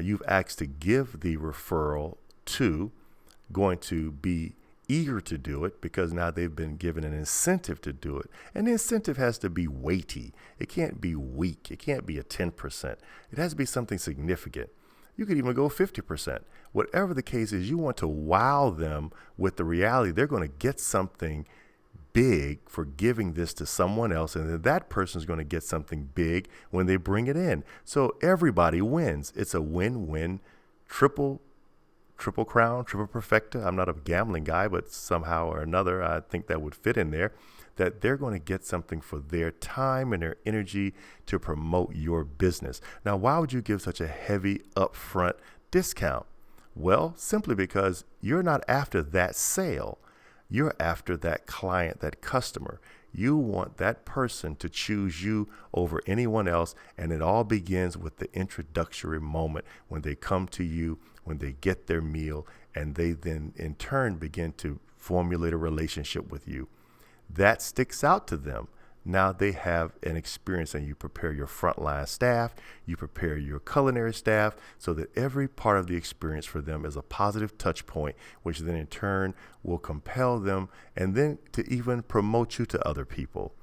you've asked to give the referral to going to be eager to do it, because now they've been given an incentive to do it. And the incentive has to be weighty. It can't be weak. It can't be a 10%. It has to be something significant. You could even go 50%. Whatever the case is, you want to wow them with the reality they're going to get something big for giving this to someone else, and then that person is going to get something big when they bring it in. So everybody wins. It's a win-win, triple crown, triple perfecta. I'm not a gambling guy, but somehow or another, I think that would fit in there, that they're going to get something for their time and their energy to promote your business. Now, why would you give such a heavy upfront discount? Well, simply because you're not after that sale. You're after that client, that customer. You want that person to choose you over anyone else. And it all begins with the introductory moment when they come to you, when they get their meal, and they then in turn begin to formulate a relationship with you. That sticks out to them. Now they have an experience, and you prepare your frontline staff, you prepare your culinary staff so that every part of the experience for them is a positive touch point, which then in turn will compel them and then to even promote you to other people.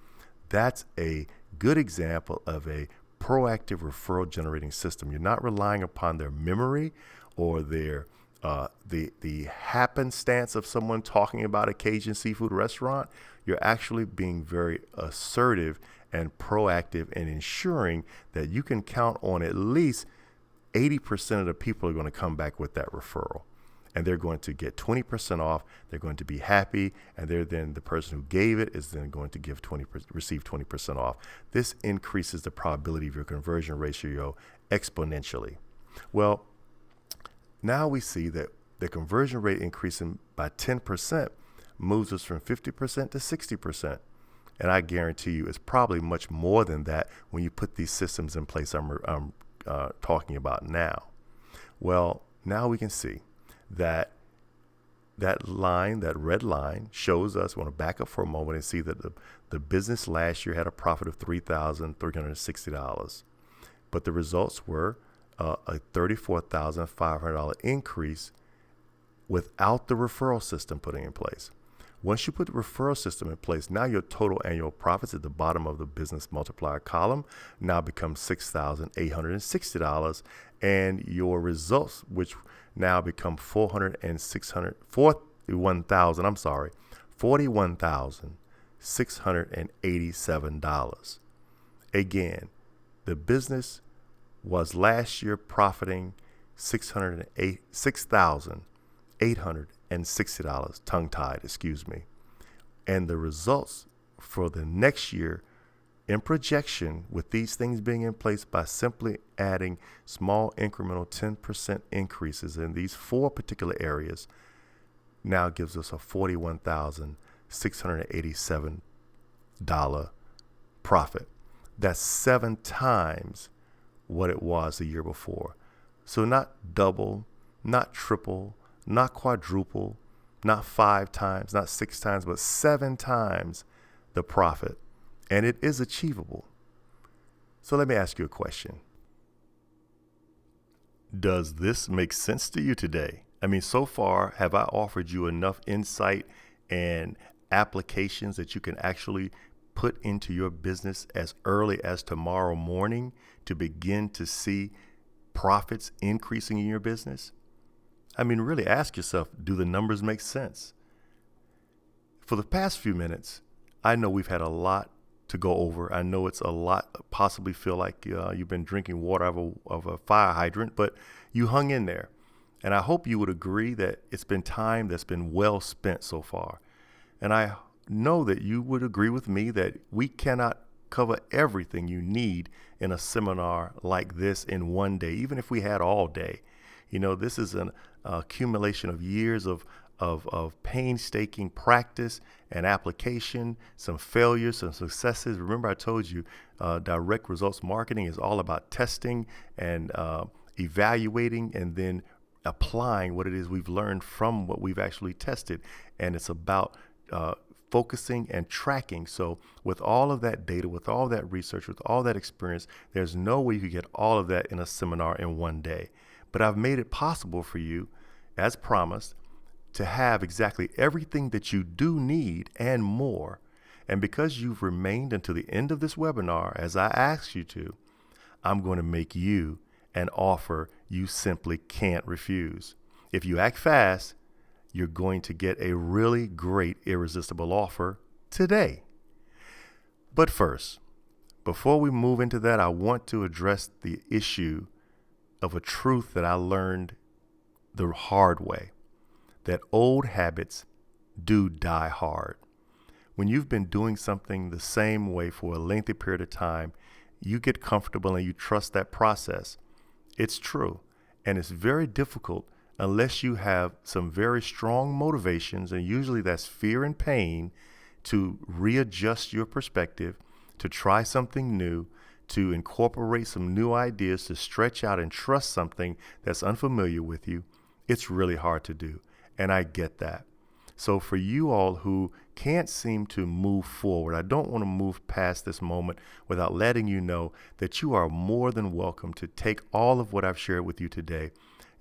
That's a good example of a proactive referral generating system. You're not relying upon their memory or their the happenstance of someone talking about a Cajun seafood restaurant. You're actually being very assertive and proactive in ensuring that you can count on at least 80% of the people are going to come back with that referral. And they're going to get 20% off. They're going to be happy. And the person who gave it is then going to receive 20% off. This increases the probability of your conversion ratio exponentially. Well, now we see that the conversion rate increasing by 10% moves us from 50% to 60%. And I guarantee you it's probably much more than that when you put these systems in place I'm talking about now. Well, now we can see that line, that red line, shows us, we want to back up for a moment and see that the business last year had a profit of $3,360. But the results were a $34,500 increase without the referral system putting in place. Once you put the referral system in place, now your total annual profits at the bottom of the business multiplier column now becomes $6,860, and your results, which now become $41,687. Again, the business was last year profiting $6,860, tongue-tied, and the results for the next year in projection with these things being in place by simply adding small incremental 10% increases in these four particular areas now gives us a $41,687 profit. That's 7 times what it was the year before. So not double, not triple, not quadruple, not 5 times, not 6 times, but 7 times the profit. And it is achievable. So let me ask you a question. Does this make sense to you today? I mean, so far, have I offered you enough insight and applications that you can actually put into your business as early as tomorrow morning to begin to see profits increasing in your business? I mean, really ask yourself, do the numbers make sense? For the past few minutes, I know we've had a lot to go over. I know it's a lot, possibly feel like you've been drinking water of a fire hydrant, but you hung in there. And I hope you would agree that it's been time that's been well spent so far. And I know that you would agree with me that we cannot cover everything you need in a seminar like this in one day, even if we had all day. You know, this is an accumulation of years of painstaking practice and application, some failures, some successes. Remember, I told you direct results marketing is all about testing and evaluating and then applying what it is we've learned from what we've actually tested. And it's about focusing and tracking. So with all of that data, with all that research, with all that experience, there's no way you could get all of that in a seminar in one day. But I've made it possible for you, as promised, to have exactly everything that you do need and more. And because you've remained until the end of this webinar, as I asked you to, I'm going to make you an offer you simply can't refuse. If you act fast, you're going to get a really great irresistible offer today. But first, before we move into that, I want to address the issue of a truth that I learned the hard way, that old habits do die hard. When you've been doing something the same way for a lengthy period of time, you get comfortable and you trust that process. It's true. And it's very difficult unless you have some very strong motivations, and usually that's fear and pain, to readjust your perspective, to try something new, to incorporate some new ideas, to stretch out and trust something that's unfamiliar with you, it's really hard to do. And I get that. So for you all who can't seem to move forward, I don't want to move past this moment without letting you know that you are more than welcome to take all of what I've shared with you today.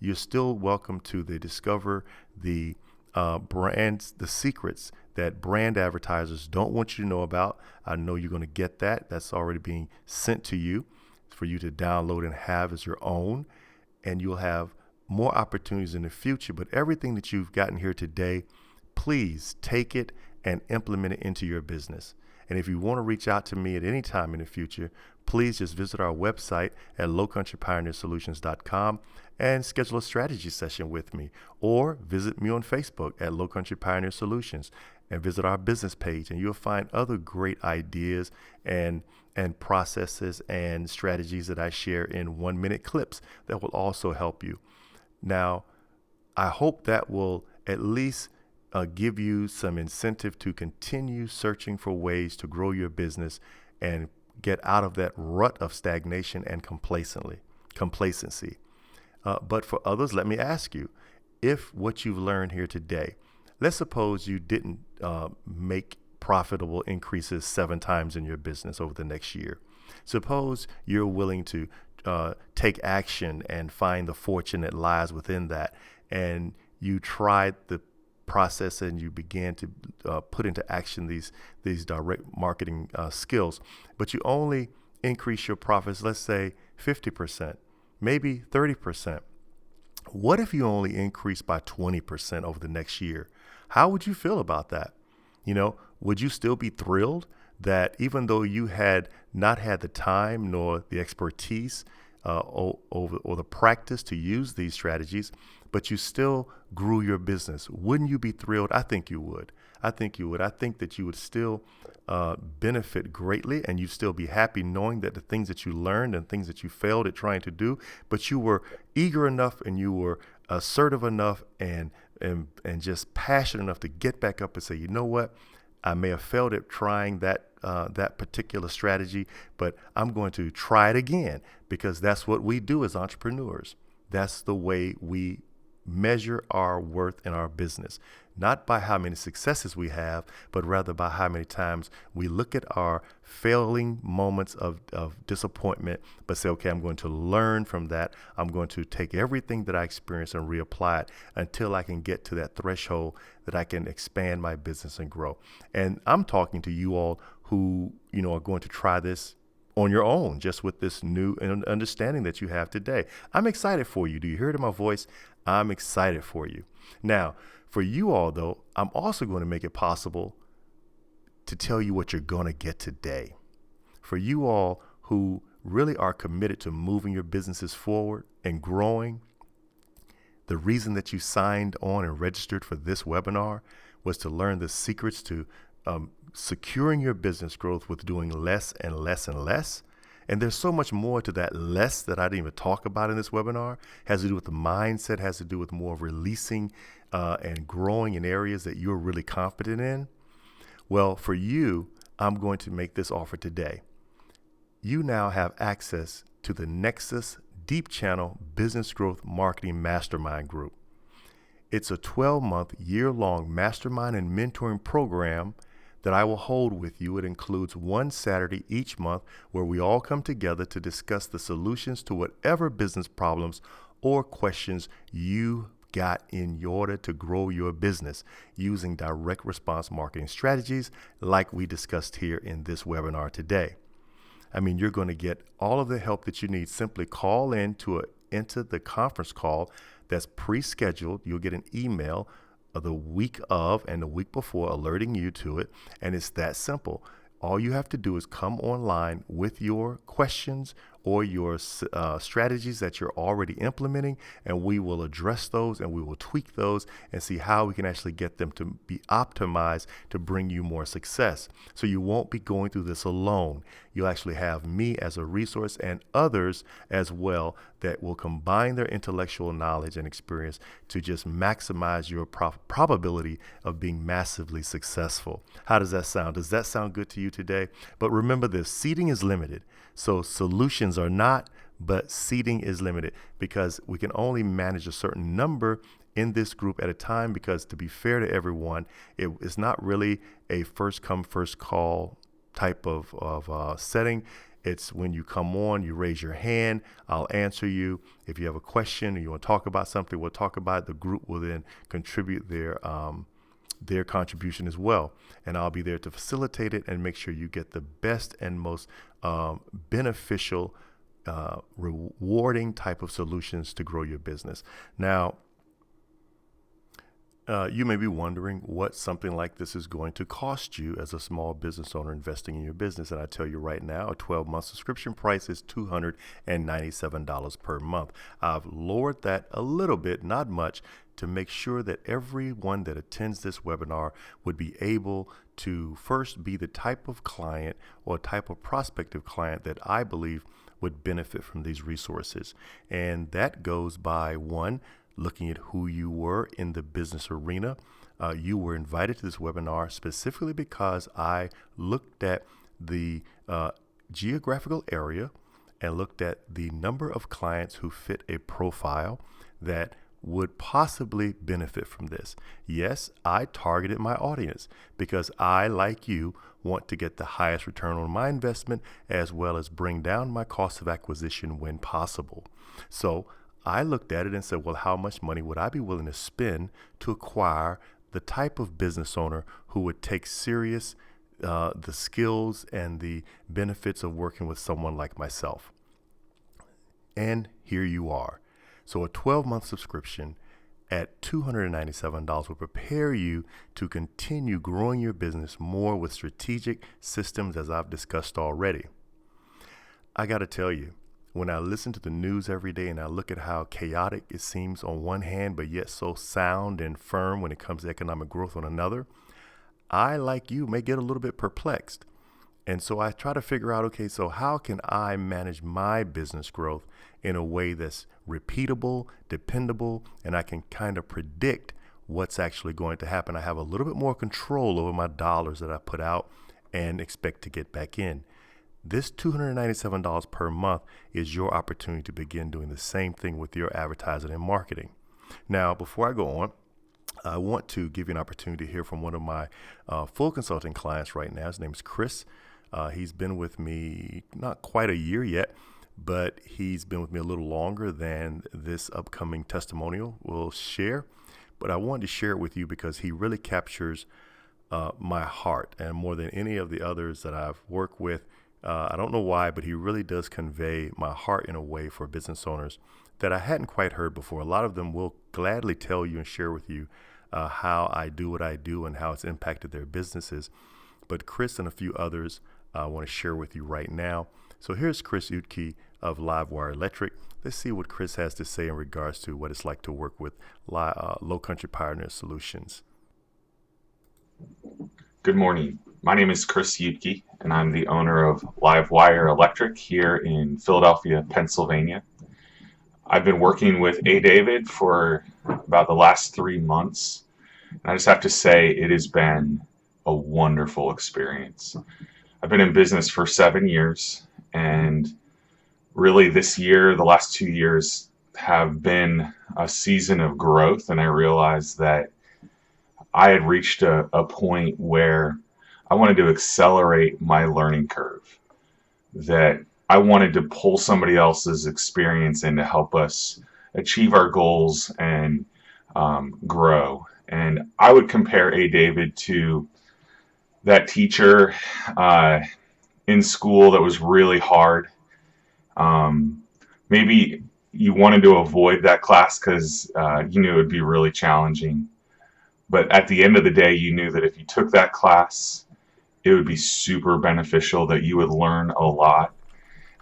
You're still welcome to discover the brands, the secrets that brand advertisers don't want you to know about. I know you're going to get that. That's already being sent to you for you to download and have as your own. And you'll have more opportunities in the future. But everything that you've gotten here today, please take it and implement it into your business. And if you want to reach out to me at any time in the future, please just visit our website at lowcountrypioneersolutions.com and schedule a strategy session with me, or visit me on Facebook at Low Country Pioneer Solutions and visit our business page, and you'll find other great ideas and processes and strategies that I share in 1-minute clips that will also help you. Now, I hope that will at least give you some incentive to continue searching for ways to grow your business and get out of that rut of stagnation and complacency. But for others, let me ask you, if what you've learned here today, let's suppose you didn't make profitable increases 7 times in your business over the next year. Suppose you're willing to take action and find the fortune that lies within that, and you tried the process and you began to put into action these direct marketing skills, but you only increase your profits, let's say 50%, maybe 30%. What if you only increase by 20% over the next year? How would you feel about that? Would you still be thrilled that even though you had not had the time nor the expertise or the practice to use these strategies, but you still grew your business? Wouldn't you be thrilled? I think you would. I think that you would still benefit greatly, and you'd still be happy knowing that the things that you learned and things that you failed at trying to do, but you were eager enough and you were assertive enough and just passionate enough to get back up and say, you know what? I may have failed at trying that particular strategy, but I'm going to try it again, because that's what we do as entrepreneurs. That's the way we measure our worth in our business, not by how many successes we have, but rather by how many times we look at our failing moments of disappointment, but say, okay, I'm going to learn from that. I'm going to take everything that I experienced and reapply it until I can get to that threshold that I can expand my business and grow. And I'm talking to you all who, are going to try this on your own, just with this new understanding that you have today. I'm excited for you. Do you hear it in my voice? I'm excited for you. Now, for you all, though, I'm also going to make it possible to tell you what you're going to get today. For you all who really are committed to moving your businesses forward and growing, the reason that you signed on and registered for this webinar was to learn the secrets to securing your business growth with doing less and less and less. And there's so much more to that less that I didn't even talk about in this webinar. It has to do with the mindset, has to do with more releasing and growing in areas that you're really confident in. Well, for you, I'm going to make this offer today. You now have access to the NEXUS DeepChannel Business Growth Marketing Mastermind Group. It's a 12-month, year-long mastermind and mentoring program that I will hold with you. It includes one Saturday each month where we all come together to discuss the solutions to whatever business problems or questions you got in order to grow your business using direct response marketing strategies like we discussed here in this webinar today. I mean, you're going to get all of the help that you need. Simply call in to enter the conference call that's pre-scheduled. You'll get an email the week of and the week before alerting you to it. And it's that simple. All you have to do is come online with your questions or your strategies that you're already implementing, and we will address those and we will tweak those and see how we can actually get them to be optimized to bring you more success. So you won't be going through this alone. You'll actually have me as a resource and others as well that will combine their intellectual knowledge and experience to just maximize your probability of being massively successful. How does that sound? Does that sound good to you today? But remember this, seating is limited. So solutions are not, but seating is limited because we can only manage a certain number in this group at a time, because to be fair to everyone, it's not really a first come, first call type of setting. It's when you come on, you raise your hand, I'll answer you. If you have a question or you want to talk about something, we'll talk about it. The group will then contribute their contribution as well. And I'll be there to facilitate it and make sure you get the best and most beneficial, rewarding type of solutions to grow your business. Now, you may be wondering what something like this is going to cost you as a small business owner investing in your business. And I tell you right now, a 12-month subscription price is $297 per month. I've lowered that a little bit, not much, to make sure that everyone that attends this webinar would be able to first be the type of client or type of prospective client that I believe would benefit from these resources. And that goes by, one, looking at who you were in the business arena. You were invited to this webinar specifically because I looked at the geographical area and looked at the number of clients who fit a profile that would possibly benefit from this. Yes, I targeted my audience because I, like you, want to get the highest return on my investment as well as bring down my cost of acquisition when possible. So I looked at it and said, well, how much money would I be willing to spend to acquire the type of business owner who would take serious the skills and the benefits of working with someone like myself? And here you are. So a 12-month subscription at $297 will prepare you to continue growing your business more with strategic systems, as I've discussed already. I got to tell you, when I listen to the news every day and I look at how chaotic it seems on one hand, but yet so sound and firm when it comes to economic growth on another, I, like you, may get a little bit perplexed. And so I try to figure out, okay, so how can I manage my business growth in a way that's repeatable, dependable, and I can kind of predict what's actually going to happen. I have a little bit more control over my dollars that I put out and expect to get back in. This $297 per month is your opportunity to begin doing the same thing with your advertising and marketing. Now, before I go on, I want to give you an opportunity to hear from one of my full consulting clients right now. His name is Chris. He's been with me not quite a year yet, but he's been with me a little longer than this upcoming testimonial will share. But I wanted to share it with you because he really captures my heart, and more than any of the others that I've worked with. I don't know why, but he really does convey my heart in a way for business owners that I hadn't quite heard before. A lot of them will gladly tell you and share with you how I do what I do and how it's impacted their businesses. But Chris and a few others I want to share with you right now. So here's Chris Utke of Livewire Electric. Let's see what Chris has to say in regards to what it's like to work with Low Country Pioneer Solutions. Good morning. My name is Chris Utke, and I'm the owner of Livewire Electric here in Philadelphia, Pennsylvania. I've been working with David for about the last 3 months. And I just have to say it has been a wonderful experience. I've been in business for 7 years, and really this year, the last 2 years have been a season of growth, and I realized that I had reached a point where I wanted to accelerate my learning curve, that I wanted to pull somebody else's experience in to help us achieve our goals and grow. And I would compare David to that teacher in school that was really hard. Maybe you wanted to avoid that class because you knew it would be really challenging. But at the end of the day, you knew that if you took that class, it would be super beneficial, that you would learn a lot.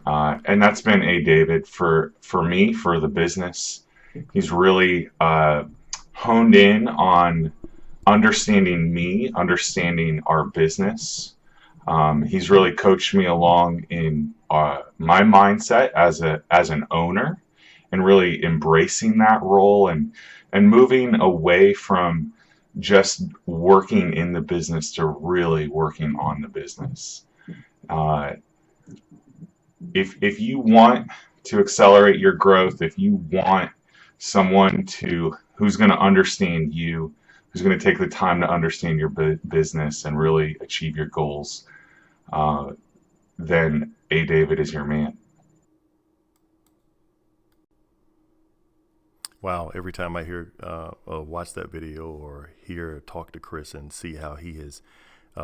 And that's been David for me, for the business. He's really honed in on understanding me, understanding our business. He's really coached me along in my mindset as an owner, and really embracing that role and moving away from just working in the business to really working on the business. Uh, if you want to accelerate your growth, if you want someone to who's going to understand you, who's going to take the time to understand your business and really achieve your goals, uh, then A. David is your man. Wow, every time I hear watch that video or hear talk to Chris and see how he has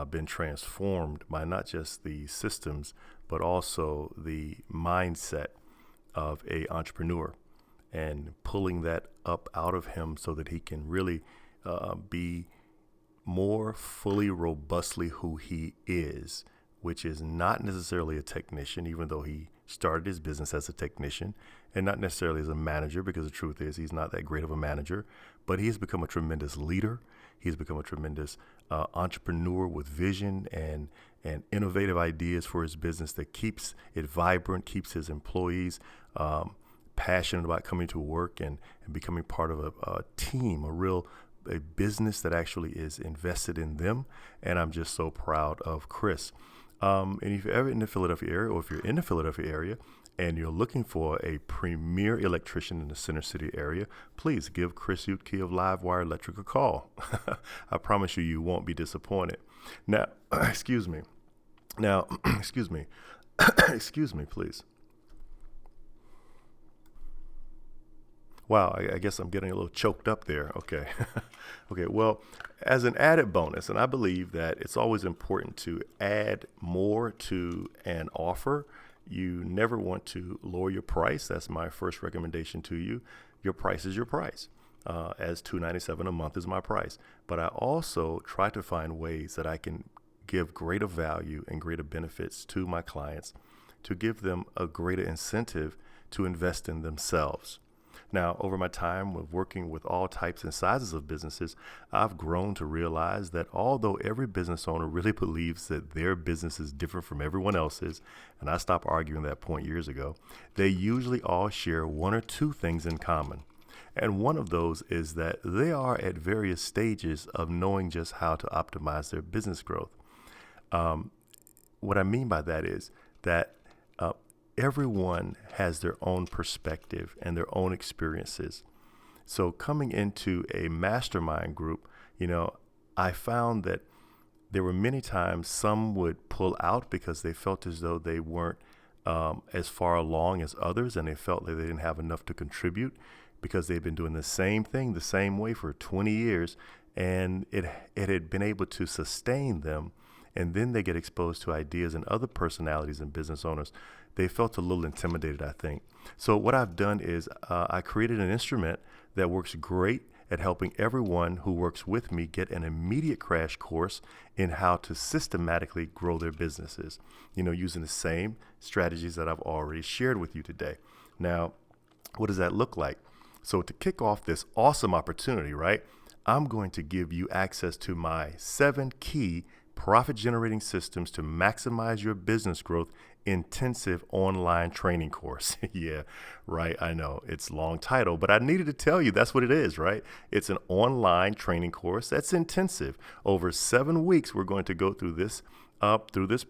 been transformed by not just the systems but also the mindset of a entrepreneur and pulling that up out of him so that he can really be more fully robustly who he is, which is not necessarily a technician, even though he started his business as a technician, and not necessarily as a manager, because the truth is he's not that great of a manager, but he has become a tremendous leader. He's become a tremendous entrepreneur with vision and innovative ideas for his business that keeps it vibrant, keeps his employees passionate about coming to work and becoming part of a team, a business that actually is invested in them. And I'm just so proud of Chris. And if you're ever in the Philadelphia area, or if you're in the Philadelphia area and you're looking for a premier electrician in the Center City area, please give Chris Utke of Livewire Electric a call. I promise you, you won't be disappointed. Now, excuse me. Now, excuse me. Excuse me, please. Wow, I guess I'm getting a little choked up there. Okay. Okay, well, as an added bonus, and I believe that it's always important to add more to an offer. You never want to lower your price. That's my first recommendation to you. Your price is your price. As $297 a month is my price. But I also try to find ways that I can give greater value and greater benefits to my clients to give them a greater incentive to invest in themselves. Now, over my time of working with all types and sizes of businesses, I've grown to realize that although every business owner really believes that their business is different from everyone else's, and I stopped arguing that point years ago, they usually all share one or two things in common. And one of those is that they are at various stages of knowing just how to optimize their business growth. What I mean by that is that everyone has their own perspective and their own experiences. So coming into a mastermind group, I found that there were many times some would pull out because they felt as though they weren't as far along as others, and they felt that they didn't have enough to contribute because they've been doing the same thing the same way for 20 years, and it had been able to sustain them. And then they get exposed to ideas and other personalities and business owners. They felt a little intimidated, I think. So what I've done is I created an instrument that works great at helping everyone who works with me get an immediate crash course in how to systematically grow their businesses, using the same strategies that I've already shared with you today. Now, what does that look like? So to kick off this awesome opportunity, right, I'm going to give you access to my 7 key profit-generating systems to maximize your business growth intensive online training course. Yeah, right. I know it's a long title, but I needed to tell you that's what it is, right? It's an online training course that's intensive. Over 7 weeks, we're going to go through this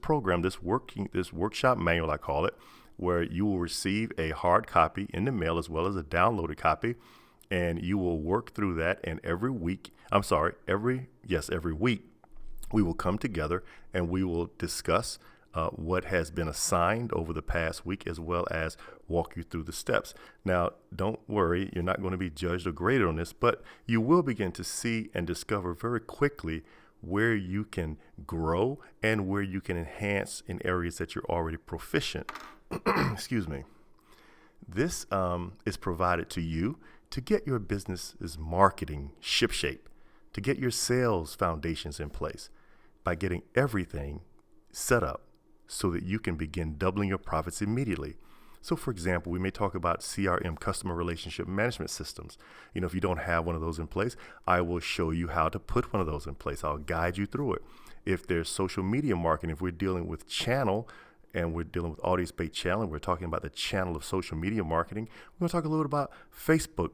program, this workshop manual, I call it, where you will receive a hard copy in the mail as well as a downloaded copy, and you will work through that. And every week, every week, we will come together and we will discuss what has been assigned over the past week, as well as walk you through the steps. Now, don't worry, you're not going to be judged or graded on this, but you will begin to see and discover very quickly where you can grow and where you can enhance in areas that you're already proficient. Excuse me. This is provided to you to get your business's marketing shipshape, to get your sales foundations in place, by getting everything set up so that you can begin doubling your profits immediately. So for example, we may talk about CRM, customer relationship management systems. If you don't have one of those in place, I will show you how to put one of those in place. I'll guide you through it. If there's social media marketing, if we're dealing with channel and we're dealing with audience-based channel. We're talking about the channel of social media marketing. We're going to talk a little bit about Facebook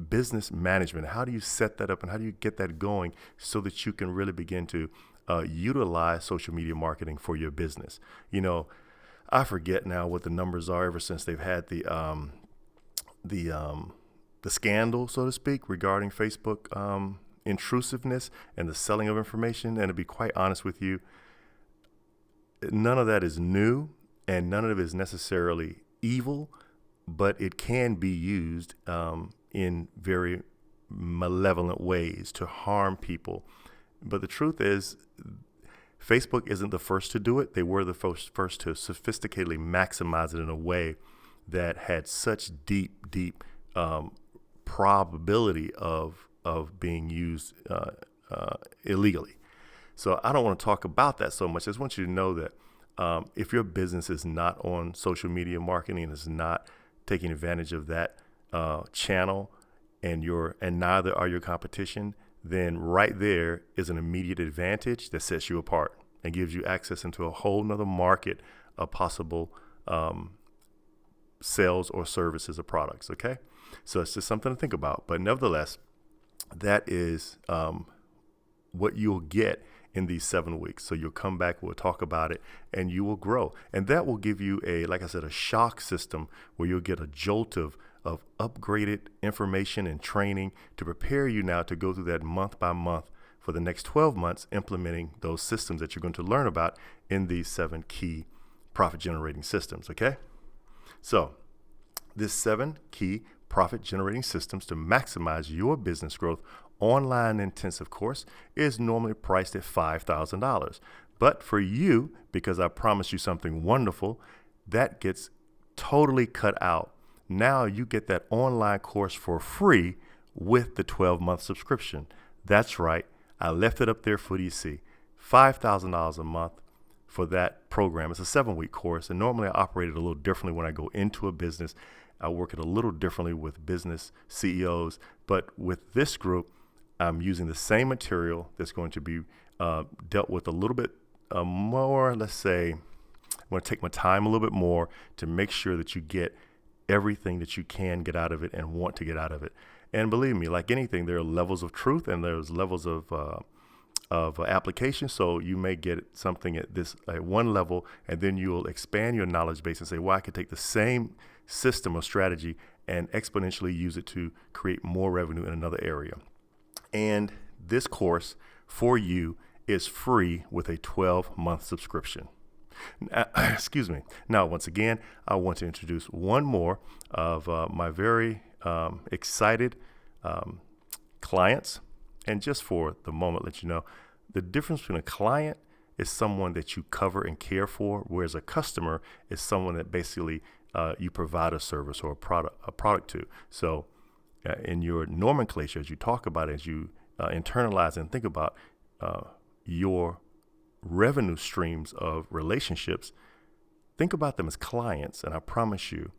business management. How do you set that up and how do you get that going so that you can really begin to utilize social media marketing for your business? I forget now what the numbers are ever since they've had the scandal, so to speak, regarding Facebook intrusiveness and the selling of information. And to be quite honest with you, none of that is new and none of it is necessarily evil, but it can be used in very malevolent ways to harm people. But the truth is, Facebook isn't the first to do it. They were the first to sophisticatedly maximize it in a way that had such deep probability of being used illegally. So I don't want to talk about that so much. I just want you to know that if your business is not on social media marketing and is not taking advantage of that channel, and neither are your competition, then right there is an immediate advantage that sets you apart and gives you access into a whole nother market of possible sales or services or products. Okay, so it's just something to think about. But nevertheless, that is what you'll get in these 7 weeks. So you'll come back, we'll talk about it, and you will grow. And that will give you like I said, a shock system where you'll get a jolt of upgraded information and training to prepare you now to go through that month by month for the next 12 months, implementing those systems that you're going to learn about in these 7 key profit generating systems. Okay. So this 7 key profit generating systems to maximize your business growth online intensive course is normally priced at $5,000. But for you, because I promised you something wonderful, that gets totally cut out. Now you get that online course for free with the 12-month subscription. That's right. I left it up there for you to see. $5,000 a month for that program. It's a 7-week course, and normally I operate it a little differently when I go into a business. I work it a little differently with business CEOs, but with this group, I'm using the same material that's going to be dealt with a little bit more. Let's say I want to take my time a little bit more to make sure that you get everything that you can get out of it and want to get out of it. And believe me, like anything, there are levels of truth and there's levels of application. So you may get something at one level, and then you'll expand your knowledge base and say, well, I could take the same system or strategy and exponentially use it to create more revenue in another area. And this course for you is free with a 12-month subscription. Excuse me. Now, once again, I want to introduce one more of my very excited clients. And just for the moment, let you know, the difference between a client is someone that you cover and care for, whereas a customer is someone that basically you provide a service or a product to. So in your nomenclature, as you talk about it, as you internalize and think about your revenue streams of relationships, think about them as clients. And I promise you,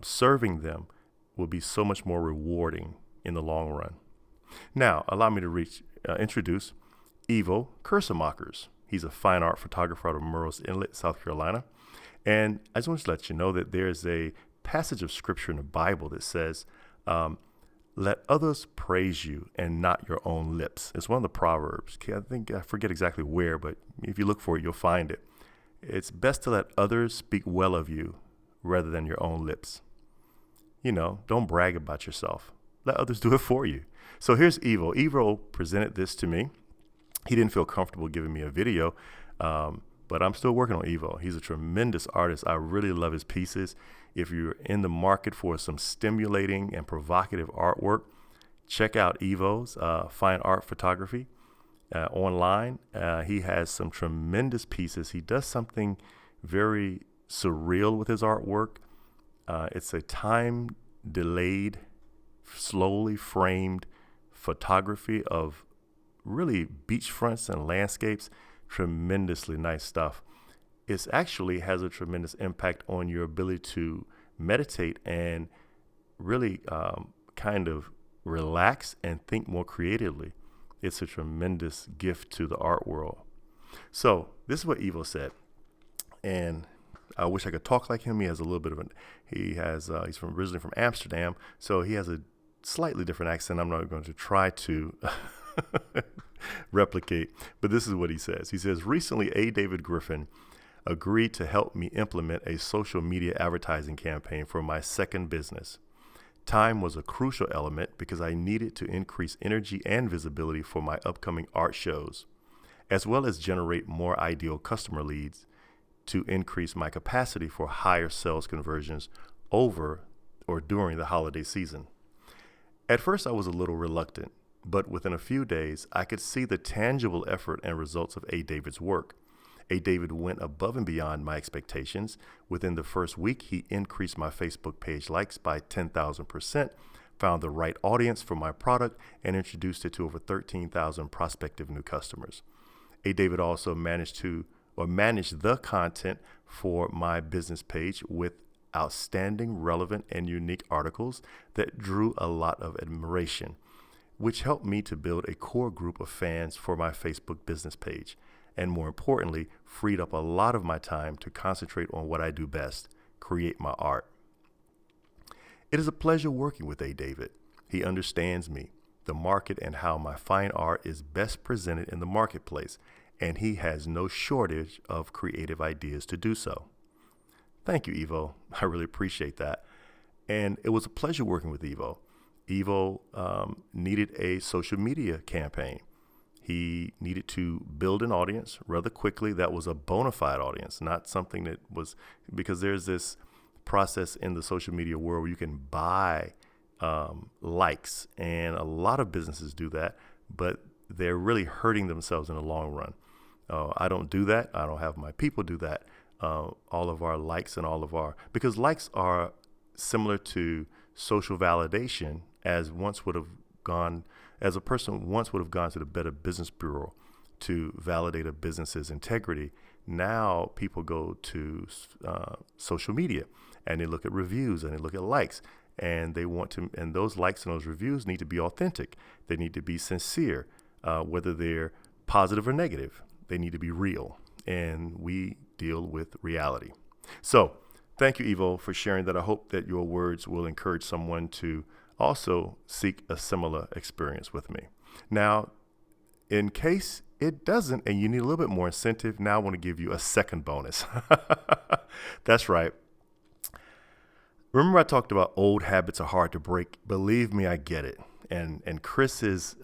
serving them will be so much more rewarding in the long run. Now, allow me to introduce Ivo Kursamakers. He's a fine art photographer out of Murrells Inlet, South Carolina. And I just want to let you know that there's a passage of scripture in the Bible that says, let others praise you and not your own lips. It's one of the Proverbs. I forget exactly where, but if you look for it, you'll find it. It's best to let others speak well of you rather than your own lips. Don't brag about yourself. Let others do it for you. So here's Ivo. Ivo presented this to me. He didn't feel comfortable giving me a video, but I'm still working on Ivo. He's a tremendous artist. I really love his pieces. If you're in the market for some stimulating and provocative artwork, check out Ivo's fine art photography online. He has some tremendous pieces. He does something very surreal with his artwork. It's a time-delayed, slowly framed photography of really beachfronts and landscapes. Tremendously nice stuff. It actually has a tremendous impact on your ability to meditate and really kind of relax and think more creatively. It's a tremendous gift to the art world. So this is what Ivo said. And I wish I could talk like him. He has a little bit of he's originally from Amsterdam, so he has a slightly different accent. I'm not going to try to replicate, but this is what he says. He says, recently, David Griffin agreed to help me implement a social media advertising campaign for my second business. Time was a crucial element because I needed to increase energy and visibility for my upcoming art shows, as well as generate more ideal customer leads to increase my capacity for higher sales conversions over or during the holiday season. At first, I was a little reluctant, but within a few days, I could see the tangible effort and results of David's work. David went above and beyond my expectations. Within the first week, he increased my Facebook page likes by 10,000%, found the right audience for my product, and introduced it to over 13,000 prospective new customers. David also managed the content for my business page with outstanding, relevant, and unique articles that drew a lot of admiration, which helped me to build a core group of fans for my Facebook business page, and more importantly, freed up a lot of my time to concentrate on what I do best, create my art. It is a pleasure working with David. He understands me, the market, and how my fine art is best presented in the marketplace, and he has no shortage of creative ideas to do so. Thank you, Evo. I really appreciate that. And it was a pleasure working with Evo. Evo needed a social media campaign. He needed to build an audience rather quickly that was a bona fide audience, not something that was, because there's this process in the social media world where you can buy likes, and a lot of businesses do that, but they're really hurting themselves in the long run. I don't do that. I don't have my people do that. All of our likes and because likes are similar to social validation, as a person once would have gone to the Better Business Bureau to validate a business's integrity. Now people go to social media and they look at reviews and they look at likes, and and those likes and those reviews need to be authentic. They need to be sincere, whether they're positive or negative. They need to be real, and we deal with reality. So thank you, Evo, for sharing that. I hope that your words will encourage someone to also seek a similar experience with me. Now, in case it doesn't, and you need a little bit more incentive, now I want to give you a second bonus. That's right. Remember I talked about old habits are hard to break? Believe me, I get it. And Chris has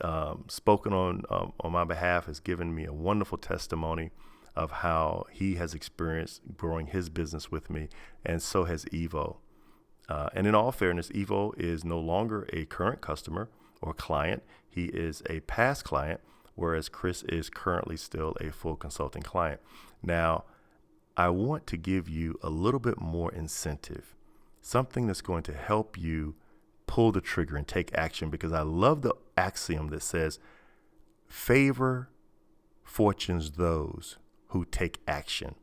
spoken on my behalf, has given me a wonderful testimony of how he has experienced growing his business with me, and so has Evo. And in all fairness, Evo is no longer a current customer or client. He is a past client, whereas Chris is currently still a full consulting client. Now, I want to give you a little bit more incentive, something that's going to help you pull the trigger and take action, because I love the axiom that says, favor fortunes those who take action.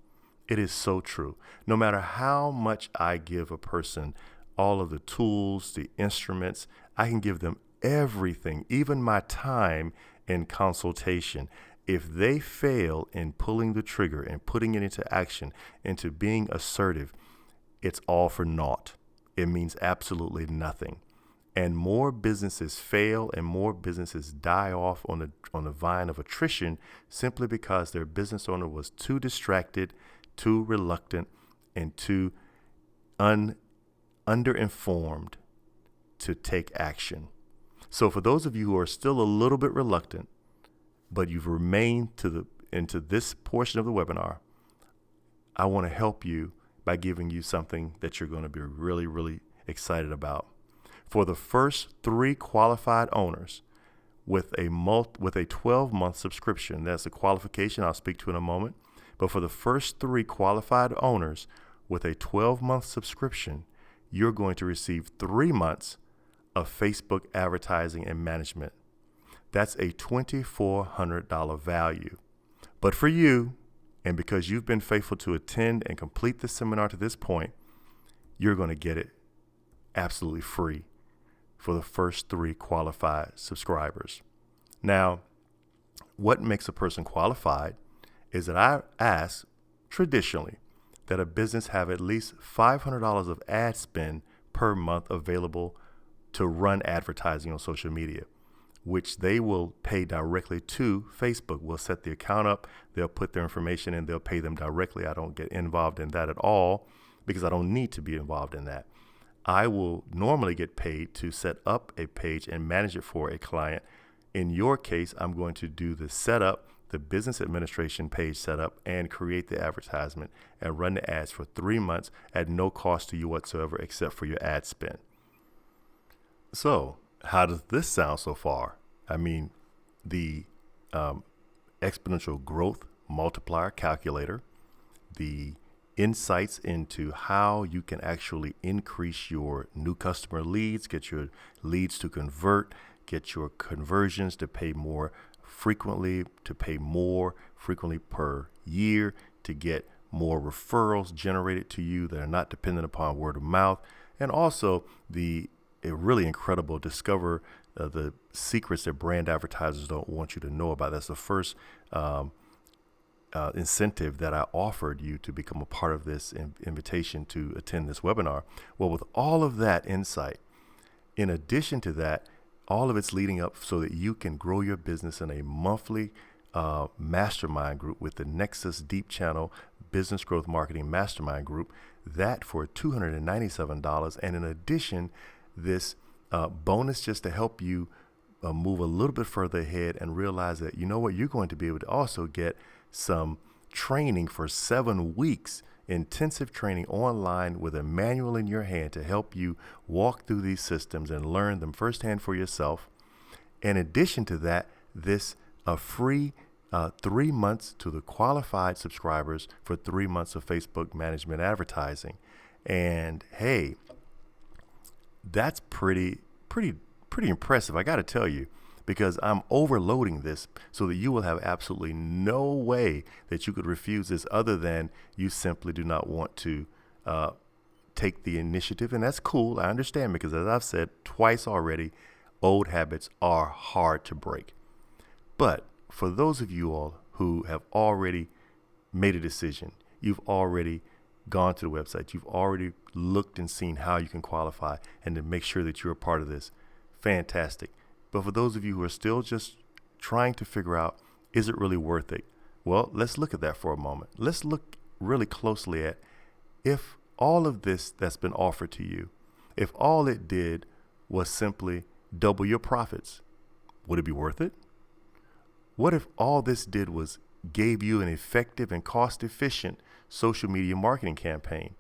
It is so true. No matter how much I give a person all of the tools, the instruments, I can give them everything, even my time in consultation. If they fail in pulling the trigger and putting it into action, into being assertive, it's all for naught. It means absolutely nothing. And more businesses fail and more businesses die off on the vine of attrition simply because their business owner was too distracted, too reluctant, and too underinformed to take action. So for those of you who are still a little bit reluctant, but you've remained into this portion of the webinar, I want to help you by giving you something that you're going to be really, really excited about. For the first 3 qualified owners with a 12-month subscription, that's a qualification I'll speak to in a moment, but for the first 3 qualified owners with a 12-month subscription, you're going to receive 3 months of Facebook advertising and management. That's a $2,400 value. But for you, and because you've been faithful to attend and complete the seminar to this point, you're going to get it absolutely free for the first 3 qualified subscribers. Now, what makes a person qualified is that I ask traditionally, that a business have at least $500 of ad spend per month available to run advertising on social media, which they will pay directly to Facebook. We'll set the account up, they'll put their information in, they'll pay them directly. I don't get involved in that at all because I don't need to be involved in that. I will normally get paid to set up a page and manage it for a client. In your case, I'm going to do the setup, the business administration page setup, and create the advertisement and run the ads for 3 months at no cost to you whatsoever except for your ad spend. So how does this sound so far? I mean, the exponential growth multiplier calculator, the insights into how you can actually increase your new customer leads, get your leads to convert, get your conversions to pay more frequently, to pay more frequently per year, to get more referrals generated to you that are not dependent upon word of mouth, and also a really incredible discover the secrets that brand advertisers don't want you to know about. That's the first incentive that I offered you to become a part of this invitation to attend this webinar. Well, with all of that insight, in addition to that, all of it's leading up so that you can grow your business in a monthly mastermind group with the NEXUS DeepChannel Business Growth Marketing Mastermind Group, that for $297. And in addition, this bonus just to help you move a little bit further ahead and realize that, you know what, you're going to be able to also get some training for 7 weeks, intensive training online with a manual in your hand to help you walk through these systems and learn them firsthand for yourself. In addition to that, this free 3 months to the qualified subscribers for 3 months of Facebook management advertising. And hey, that's pretty impressive, I got to tell you, because I'm overloading this so that you will have absolutely no way that you could refuse this other than you simply do not want to take the initiative. And that's cool. I understand, because as I've said twice already, old habits are hard to break. But for those of you all who have already made a decision, you've already gone to the website, you've already looked and seen how you can qualify and to make sure that you're a part of this, fantastic. But for those of you who are still just trying to figure out, is it really worth it? Well, let's look at that for a moment. Let's look really closely at if all of this that's been offered to you, if all it did was simply double your profits, would it be worth it? What if all this did was gave you an effective and cost-efficient social media marketing campaign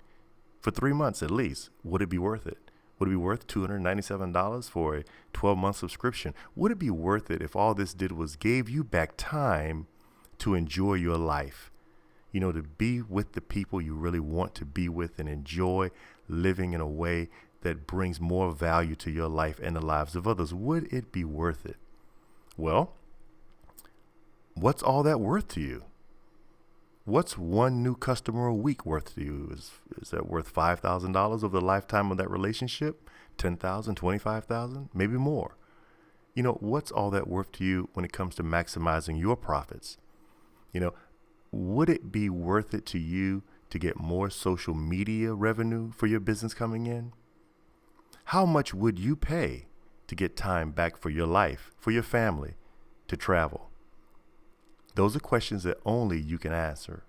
for 3 months at least? Would it be worth it? Would it be worth $297 for a 12-month subscription? Would it be worth it if all this did was gave you back time to enjoy your life? You know, to be with the people you really want to be with and enjoy living in a way that brings more value to your life and the lives of others. Would it be worth it? Well, what's all that worth to you? What's one new customer a week worth to you? Is that worth $5,000 over the lifetime of that relationship? $10,000, $25,000, maybe more. You know, what's all that worth to you when it comes to maximizing your profits? You know, would it be worth it to you to get more social media revenue for your business coming in? How much would you pay to get time back for your life, for your family, to travel? Those are questions that only you can answer.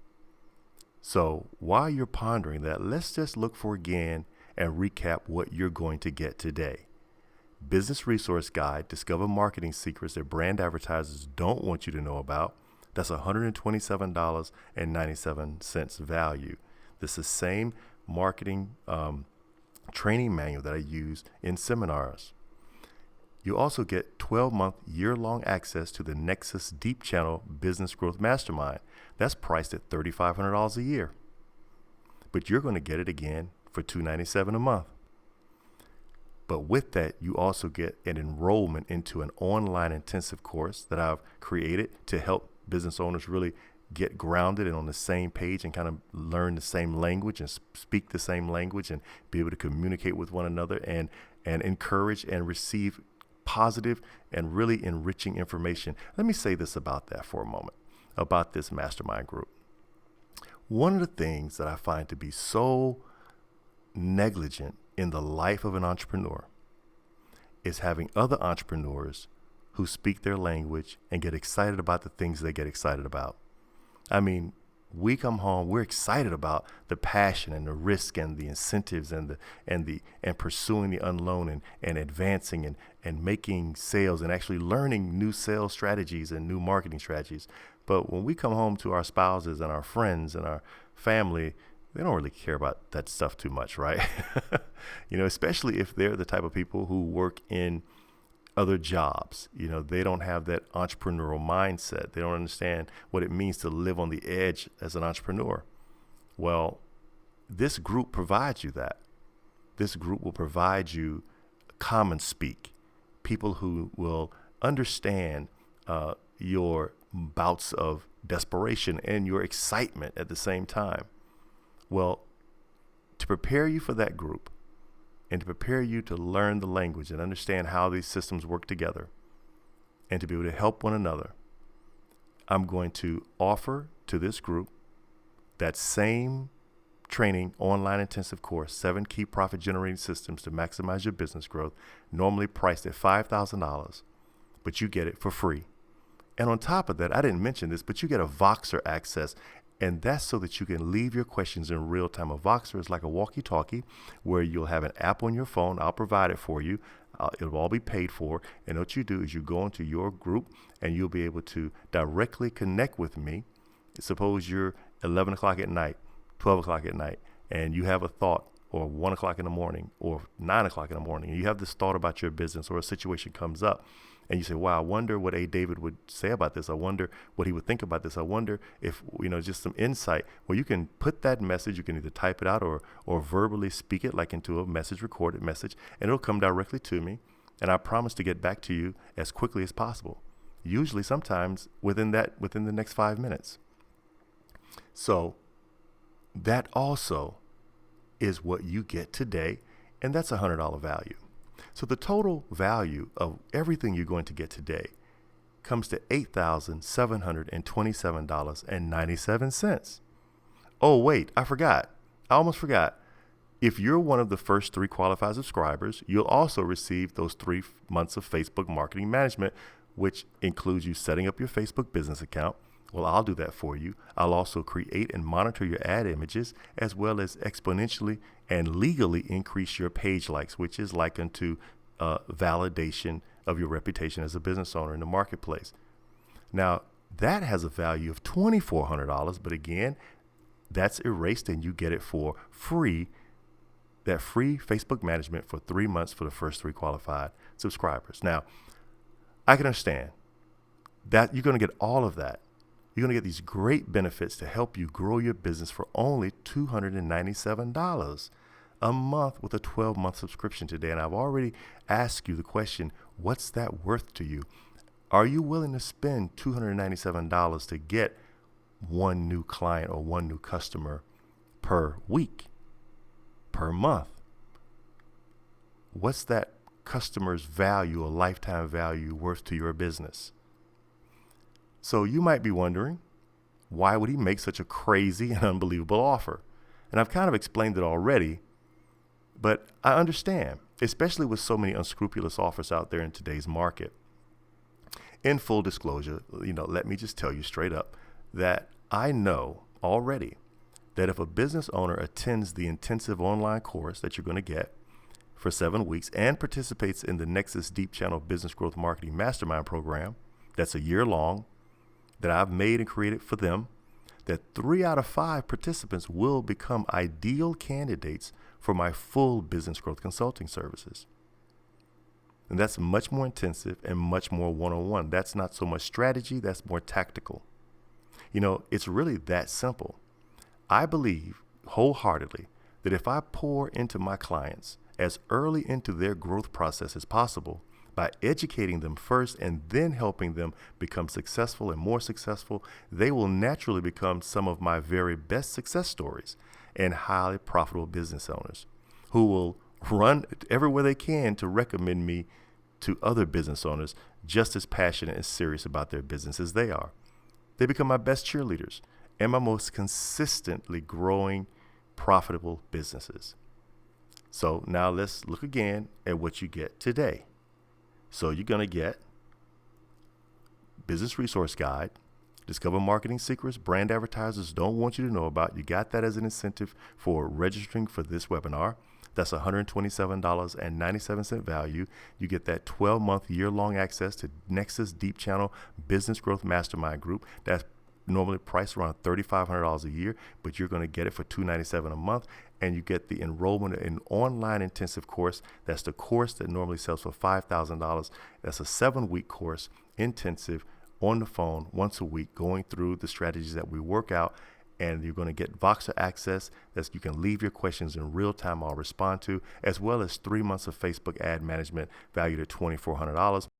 So while you're pondering that, let's just look for again and recap what you're going to get today. Business Resource Guide, Discover Marketing Secrets that Brand Advertisers Don't Want You to Know About. That's $127.97 value. This is the same marketing training manual that I use in seminars. You also get 12-month year-long access to the NEXUS DeepChannel Business Growth Mastermind. That's priced at $3,500 a year. But you're going to get it again for $297 a month. But with that, you also get an enrollment into an online intensive course that I've created to help business owners really get grounded and on the same page and kind of learn the same language and speak the same language and be able to communicate with one another and encourage and receive positive and really enriching information. Let me say this about that for a moment, about this mastermind group. One of the things that I find to be so negligent in the life of an entrepreneur is having other entrepreneurs who speak their language and get excited about the things they get excited about. I mean, we come home, we're excited about the passion and the risk and the incentives and pursuing the unknown and advancing and making sales and actually learning new sales strategies and new marketing strategies. But when we come home to our spouses and our friends and our family, they don't really care about that stuff too much, right? Especially if they're the type of people who work in other jobs. They don't have that entrepreneurial mindset. They don't understand what it means to live on the edge as an entrepreneur. Well, this group provides you that. This group will provide you common speak, people who will understand your bouts of desperation and your excitement at the same time. Well, to prepare you for that group, and to prepare you to learn the language and understand how these systems work together and to be able to help one another, I'm going to offer to this group that same training online intensive course, 7 key profit generating systems to maximize your business growth, normally priced at $5,000, but you get it for free. And on top of that, I didn't mention this, but you get a Voxer access. And that's so that you can leave your questions in real time. A Voxer is like a walkie-talkie where you'll have an app on your phone. I'll provide it for you. It'll all be paid for. And what you do is you go into your group and you'll be able to directly connect with me. Suppose you're 11 o'clock at night, 12 o'clock at night, and you have a thought, or 1 o'clock in the morning, or 9 o'clock in the morning, and you have this thought about your business, or a situation comes up. And you say, wow, I wonder what A. David would say about this. I wonder what he would think about this. I wonder if, just some insight. Well, you can put that message, you can either type it out or verbally speak it like into a recorded message, and it'll come directly to me. And I promise to get back to you as quickly as possible. Usually sometimes within the next 5 minutes. So that also is what you get today. And that's $100 value. So the total value of everything you're going to get today comes to $8,727.97. Oh, wait, I almost forgot. If you're one of the first 3 qualified subscribers, you'll also receive those 3 months of Facebook marketing management, which includes you setting up your Facebook business account. Well, I'll do that for you. I'll also create and monitor your ad images, as well as exponentially and legally increase your page likes, which is likened to validation of your reputation as a business owner in the marketplace. Now, that has a value of $2,400, but again, that's erased and you get it for free, that free Facebook management for 3 months for the first 3 qualified subscribers. Now, I can understand that you're going to get all of that. You're going to get these great benefits to help you grow your business for only $297 a month with a 12-month subscription today. And I've already asked you the question, what's that worth to you? Are you willing to spend $297 to get 1 new client or 1 new customer per week, per month? What's that customer's value or lifetime value worth to your business? So you might be wondering, why would he make such a crazy and unbelievable offer? And I've kind of explained it already, but I understand, especially with so many unscrupulous offers out there in today's market. In full disclosure, let me just tell you straight up that I know already that if a business owner attends the intensive online course that you're going to get for 7 weeks and participates in the NEXUS DeepChannel Business Growth Marketing Mastermind program, that's a year long, that I've made and created for them, that 3 out of 5 participants will become ideal candidates for my full business growth consulting services. And that's much more intensive and much more one-on-one. That's not so much strategy, that's more tactical. It's really that simple. I believe wholeheartedly that if I pour into my clients as early into their growth process as possible, by educating them first and then helping them become successful and more successful, they will naturally become some of my very best success stories and highly profitable business owners who will run everywhere they can to recommend me to other business owners just as passionate and serious about their business as they are. They become my best cheerleaders, and my most consistently growing profitable businesses. So now let's look again at what you get today. So you're going to get Business Resource Guide, Discover Marketing Secrets brand advertisers don't want you to know about. You got that as an incentive for registering for this webinar. That's $127.97 value. You get that 12-month year-long access to NEXUS DeepChannel Business Growth Mastermind Group. That's normally priced around $3,500 a year, but you're going to get it for $297 a month. And you get the enrollment in an online intensive course. That's the course that normally sells for $5,000. That's a 7-week course, intensive, on the phone once a week, going through the strategies that we work out. And you're going to get Voxer access that you can leave your questions in real time. I'll respond to, as well as 3 months of Facebook ad management valued at $2,400.